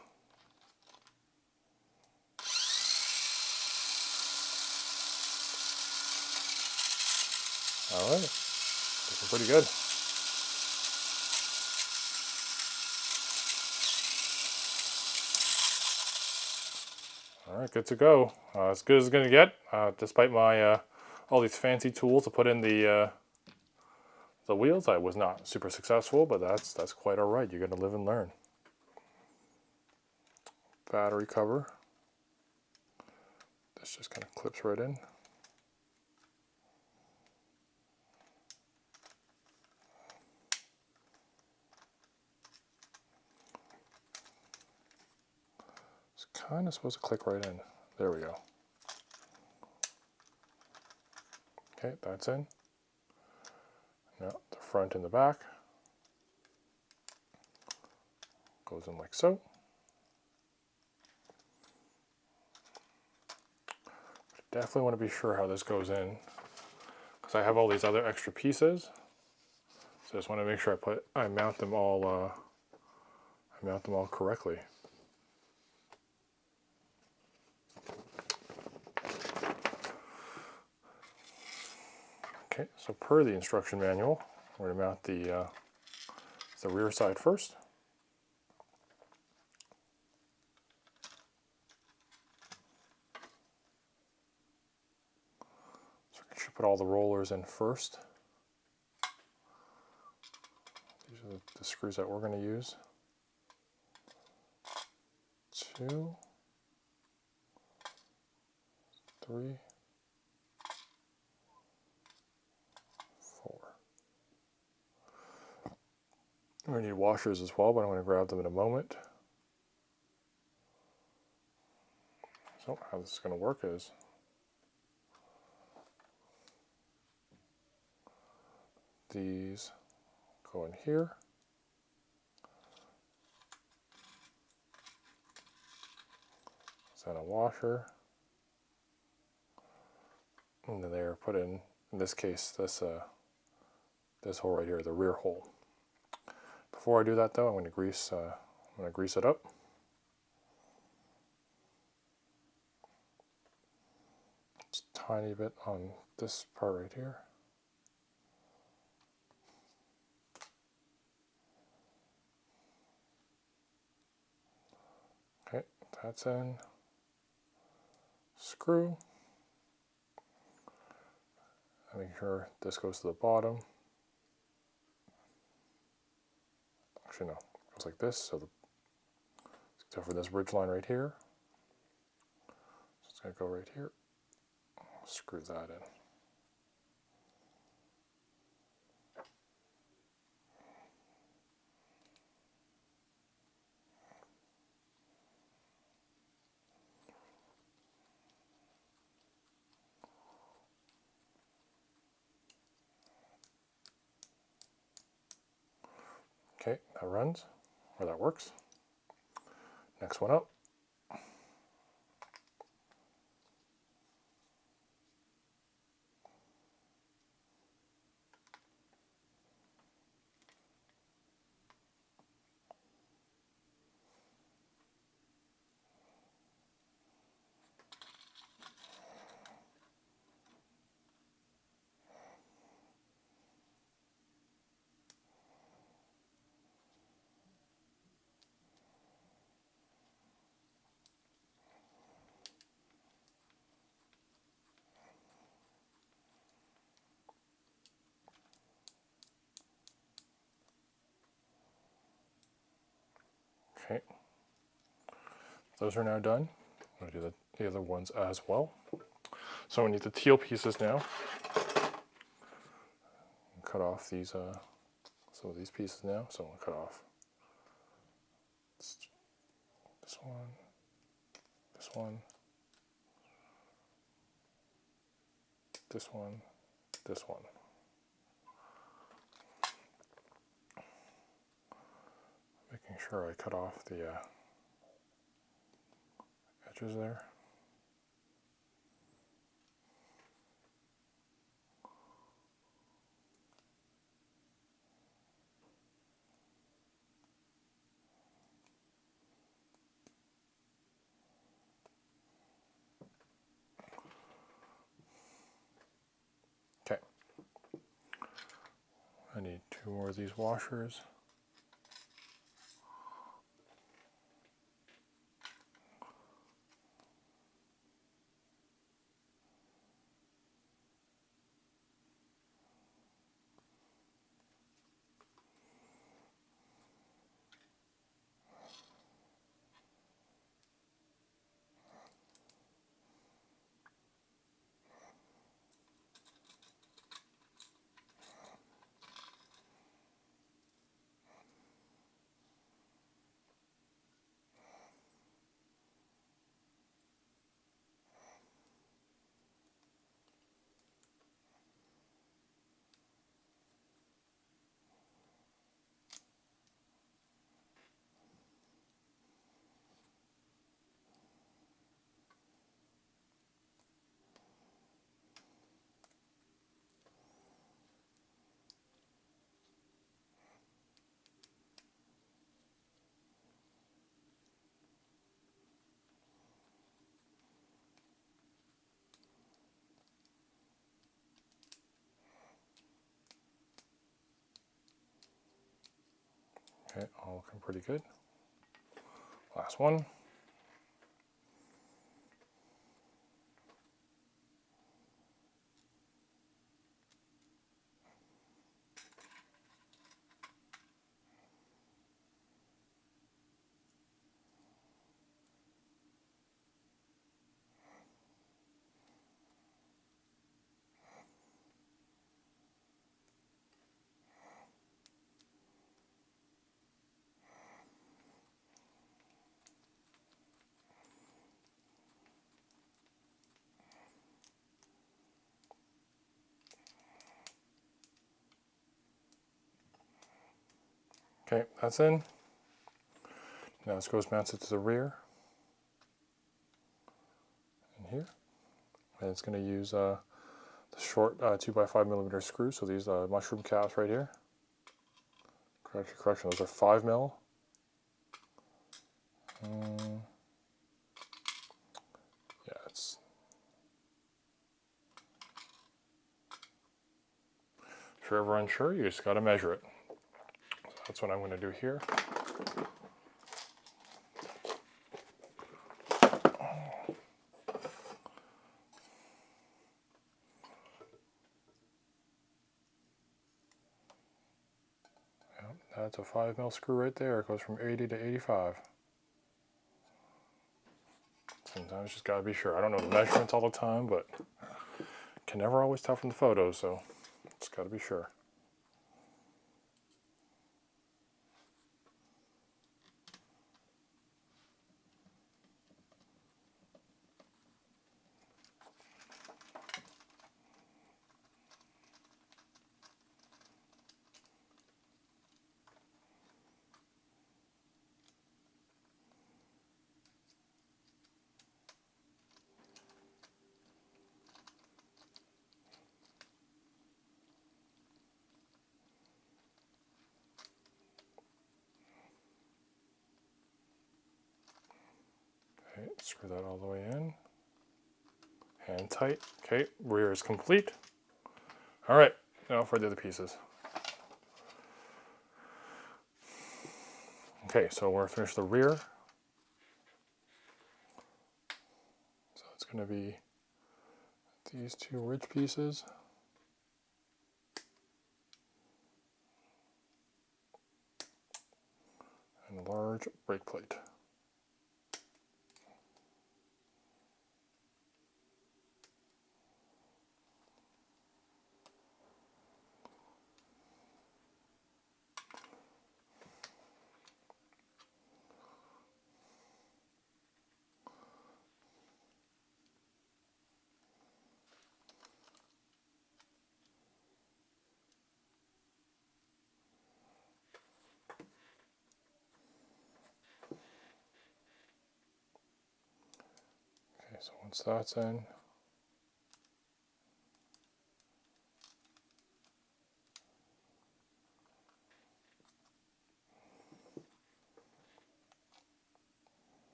Alright, looking pretty good. Alright, good to go. As good as it's going to get, despite my all these fancy tools to put in the wheels. I was not super successful, but that's quite alright. You're going to live and learn. Battery cover. This just kind of clips right in. It's kind of supposed to click right in. There we go. Okay, that's in. Now the front and the back goes in like so. Definitely want to be sure how this goes in because I have all these other extra pieces. So I just want to make sure I mount them all correctly. Okay, so per the instruction manual, we're going to mount the rear side first. So I should put all the rollers in first. These are the screws that we're going to use. 2, 3, 4. We're going to need washers as well, but I'm going to grab them in a moment. So how this is going to work is these go in here. Then a washer. And then they are put in this case, this hole right here, the rear hole. Before I do that though, I'm going to grease it up. Just a tiny bit on this part right here. Okay, that's in. Screw. Make sure this goes to the bottom. Actually, no, it goes like this. So except for this ridge line right here. So it's going to go right here. Screw that in. that runs, or that works. Next one up. Okay, those are now done. I'm going to do the other ones as well. So we need the teal pieces now. Cut off these, some of these pieces now. So I'm going to cut off this one, this one, this one, this one. Making sure I cut off the edges there. Okay. I need 2 more of these washers. Okay, all looking pretty good. Last one. Okay, that's in. Now this goes mounted to the rear in here. And it's going to use the short 2x5mm screws. So these mushroom caps right here. Correction, those are 5mm. Yeah, it's... If you're ever unsure, you just got to measure it. So that's what I'm going to do here. That's a 5mm screw right there. It goes from 80 to 85. Sometimes just gotta be sure. I don't know the measurements all the time, but can never always tell from the photos, so just gotta be sure. Okay, screw that all the way in. Hand tight. Okay, rear is complete. All right, now for the other pieces. Okay, so we're gonna finish the rear. So it's gonna be these two ridge pieces. And a large brake plate. Okay, so once that's in,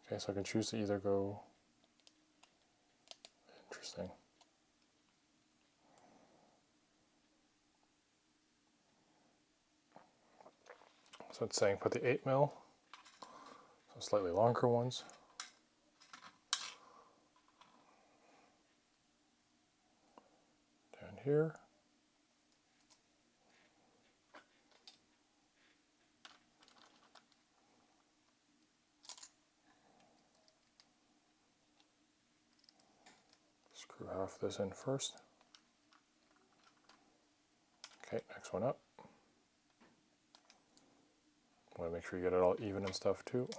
okay, so I can choose to either go, interesting. So it's saying put the 8mm, so slightly longer ones. Down here. Screw half this in first. Okay, next one up. Want to make sure you get it all even and stuff too.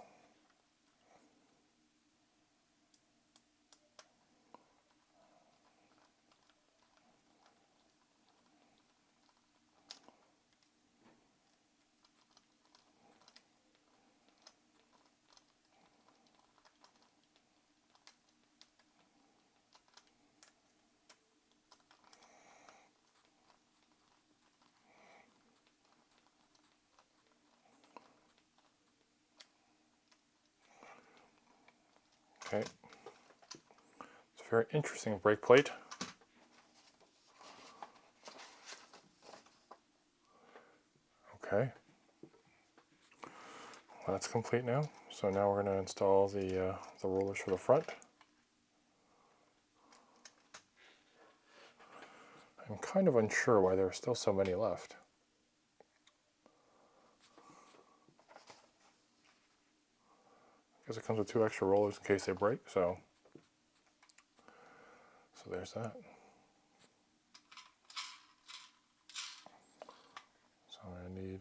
Okay, it's a very interesting brake plate. Okay, well, that's complete now. So now we're going to install the rollers for the front. I'm kind of unsure why there are still so many left. Because it comes with 2 extra rollers in case they break, so there's that. So I'm going to need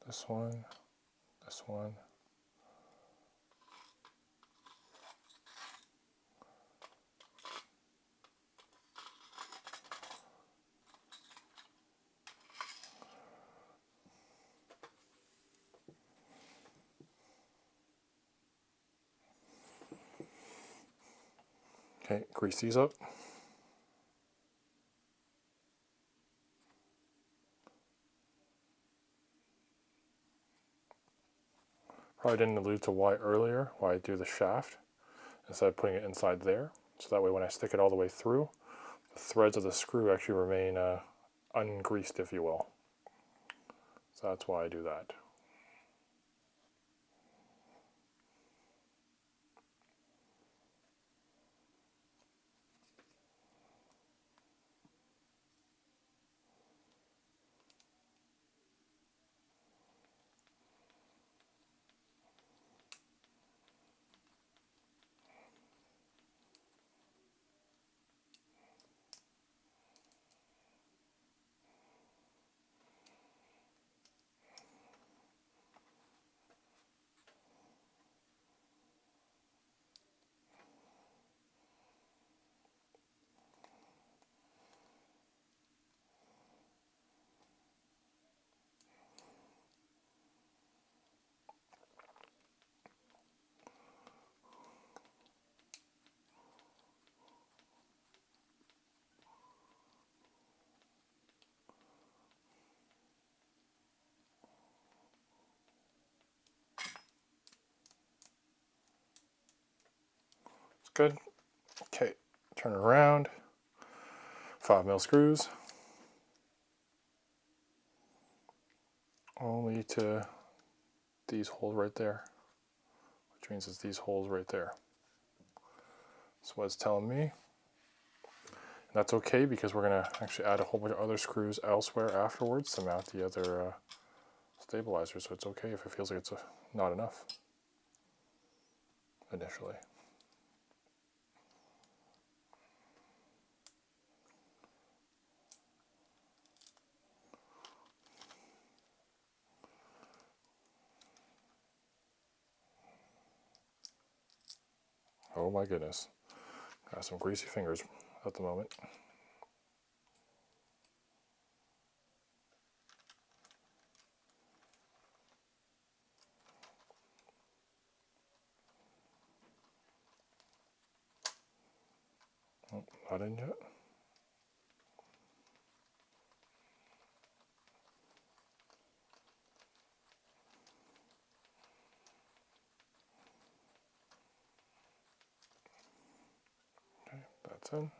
this one, this one. Okay, grease these up. Probably didn't allude to why earlier, why I do the shaft instead of putting it inside there. So that way when I stick it all the way through, the threads of the screw actually remain ungreased, if you will. So that's why I do that. good. Okay, turn it around. 5mm screws. Only to these holes right there, which means it's these holes right there. That's what it's telling me. And that's okay because we're going to actually add a whole bunch of other screws elsewhere afterwards to mount the other stabilizer, so it's okay if it feels like it's not enough initially. Oh my goodness. Got some greasy fingers at the moment. Oh, not in yet. Okay, that's in.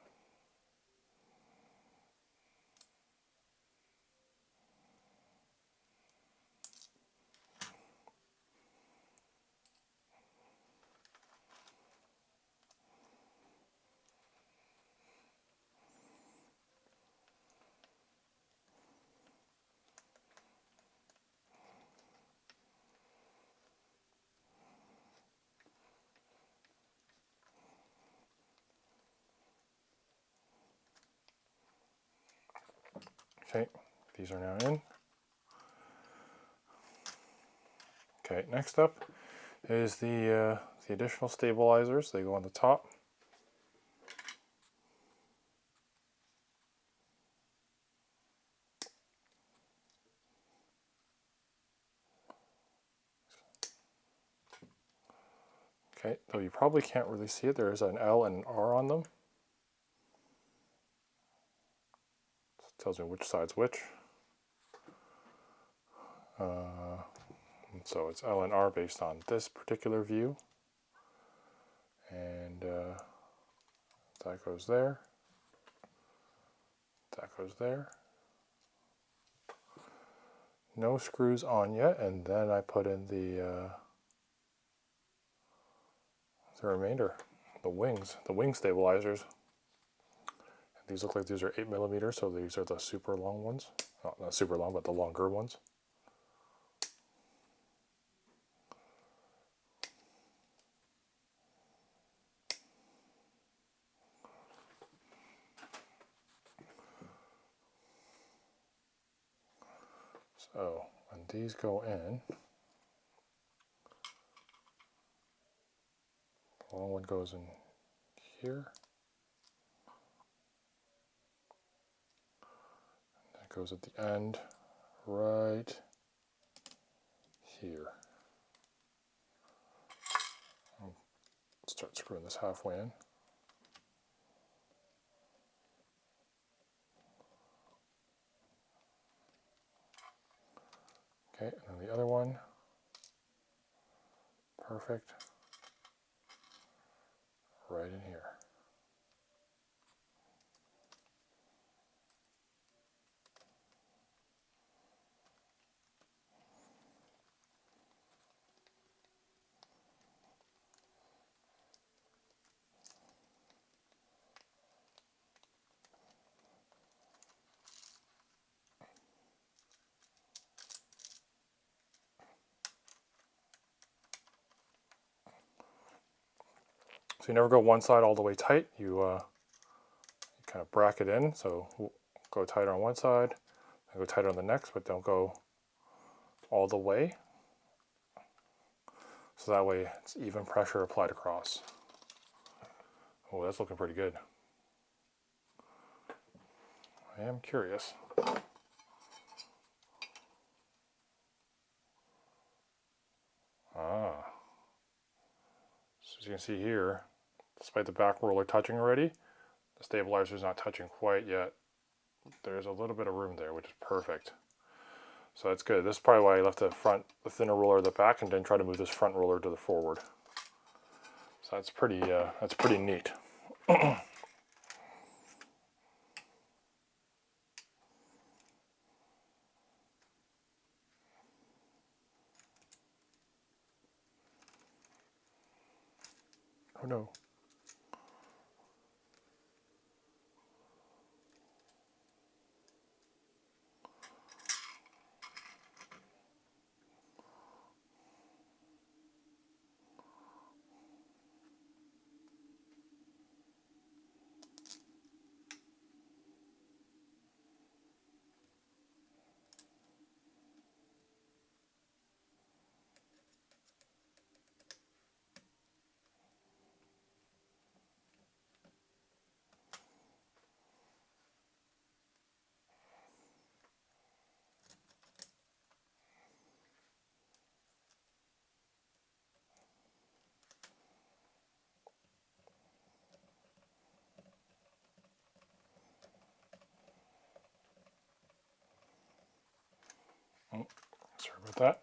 Okay, these are now in. Okay, next up is the additional stabilizers. They go on the top. Okay, though you probably can't really see it, there is an L and an R on them. It tells me which side's which. So it's L and R based on this particular view. And that goes there. That goes there. No screws on yet, and then I put in the remainder, the wing stabilizers. These look like these are 8mm, so these are the super long ones. Not super long, but the longer ones. So when these go in, the long one goes in here. That goes at the end, right here. I'll start screwing this halfway in. Okay, and then the other one. Perfect. Right in here. So you never go one side all the way tight. You kind of bracket in. So go tighter on one side, and go tighter on the next, but don't go all the way. So that way it's even pressure applied across. Oh, that's looking pretty good. I am curious. So as you can see here, despite the back roller touching already, the stabilizer is not touching quite yet. There's a little bit of room there, which is perfect. So that's good. This is probably why I left the thinner roller at the back and didn't try to move this front roller to the forward. So that's pretty neat. Oh no. Oh, sorry about that.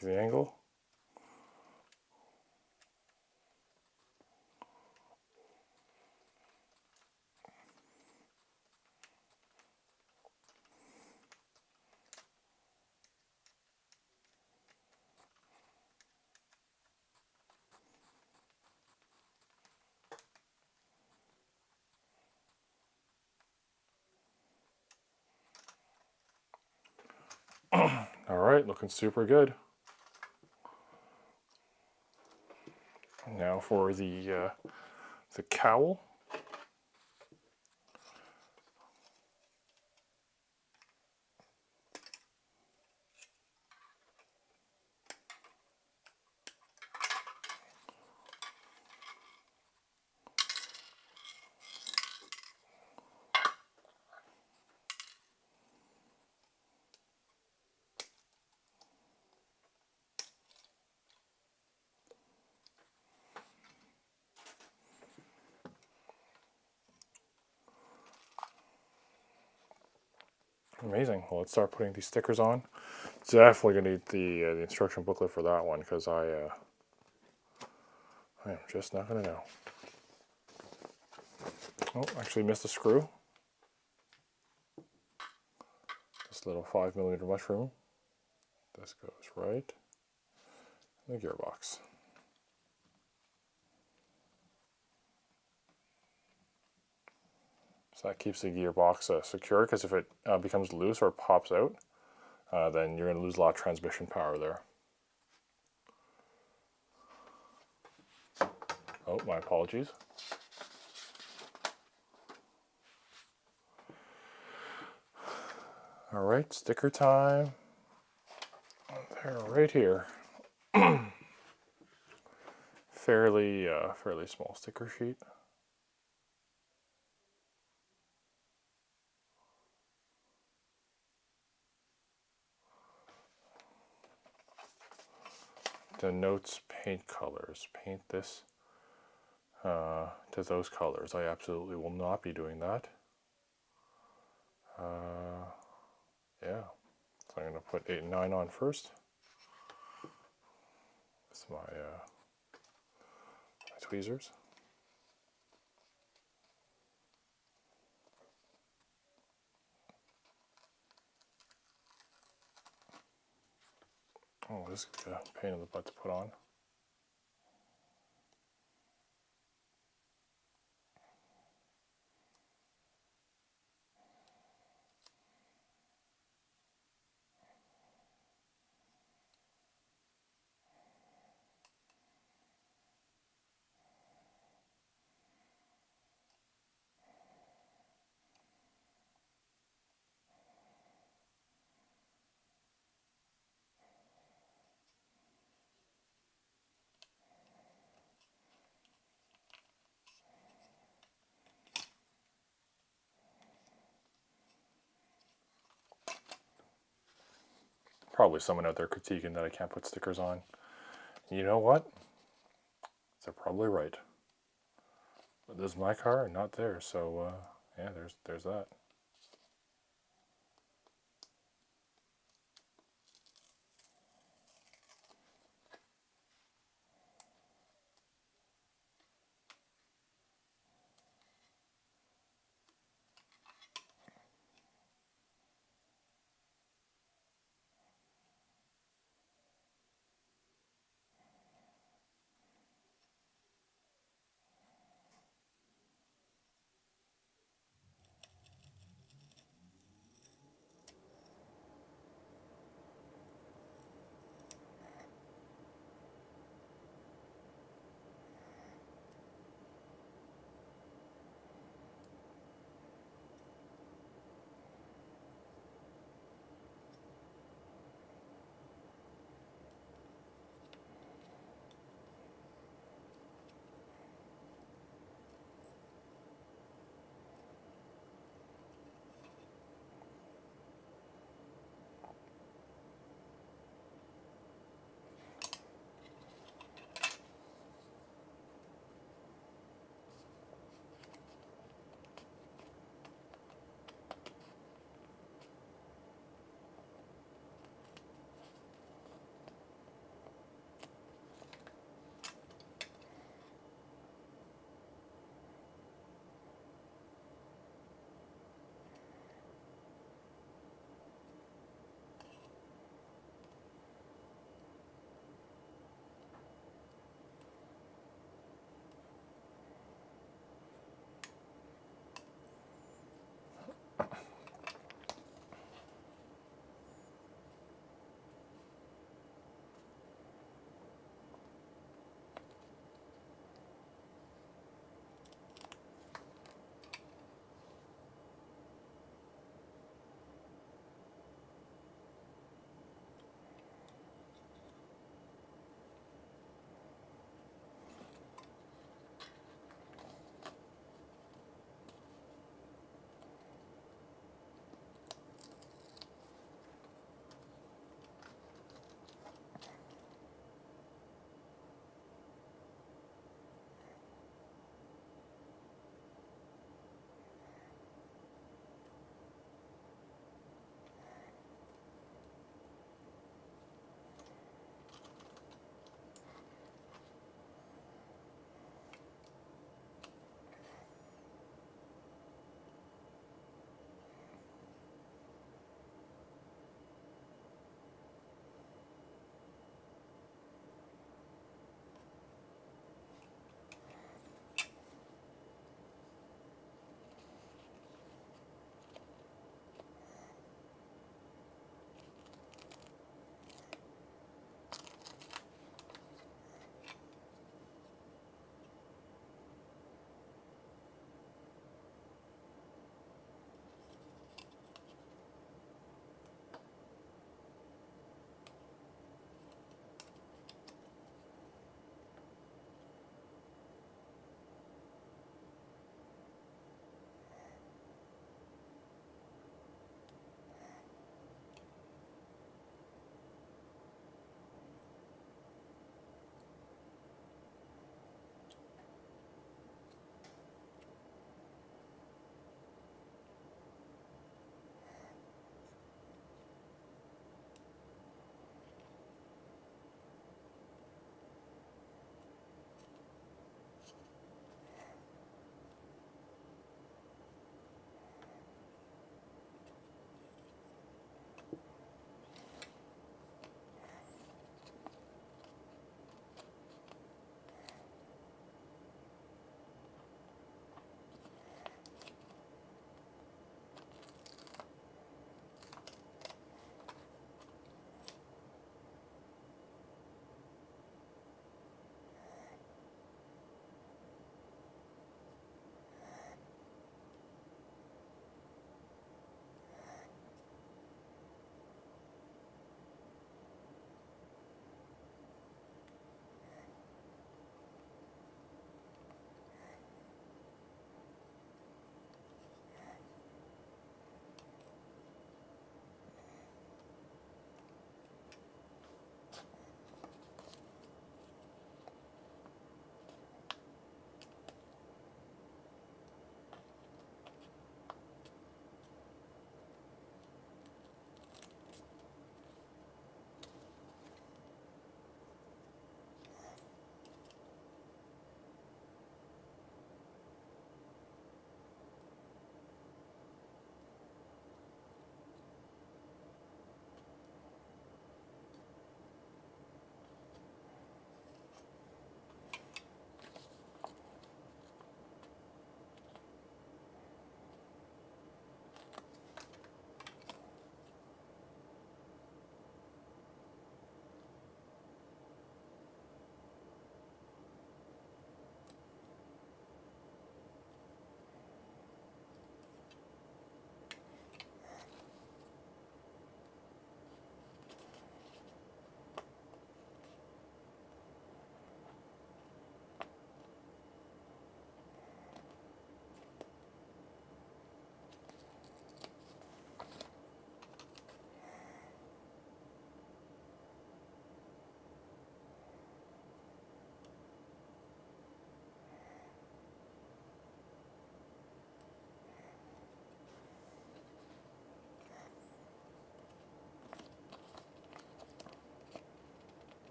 Give you the angle. All right, looking super good. Now for the cowl. Amazing. Well, let's start putting these stickers on. Definitely gonna need the instruction booklet for that one because I am just not gonna know. Oh, actually missed a screw. This little 5mm mushroom. This goes right in the gearbox. So that keeps the gearbox secure, because if it becomes loose or pops out, then you're going to lose a lot of transmission power there. Oh, my apologies. All right, sticker time. They're right here. fairly small sticker sheet. Denotes paint colors. Paint this to those colors. I absolutely will not be doing that. Yeah, so I'm going to put 8 and 9 on first. This is my tweezers. Oh, this is a pain in the butt to put on. Probably someone out there critiquing that I can't put stickers on. You know what? They're probably right. But this is my car and not theirs, so yeah, there's that.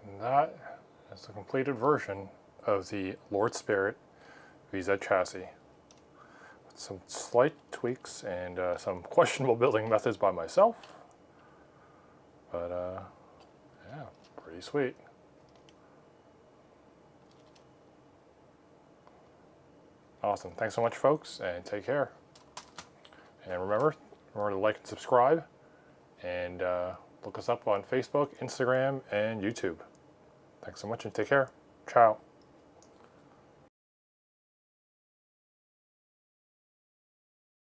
And that is the completed version of the Lord Spirit VZ chassis. With some slight tweaks and some questionable building methods by myself. But yeah, pretty sweet. Awesome. Thanks so much, folks, and take care. And remember to like and subscribe, and look us up on Facebook, Instagram, and YouTube. Thanks so much, and take care. Ciao.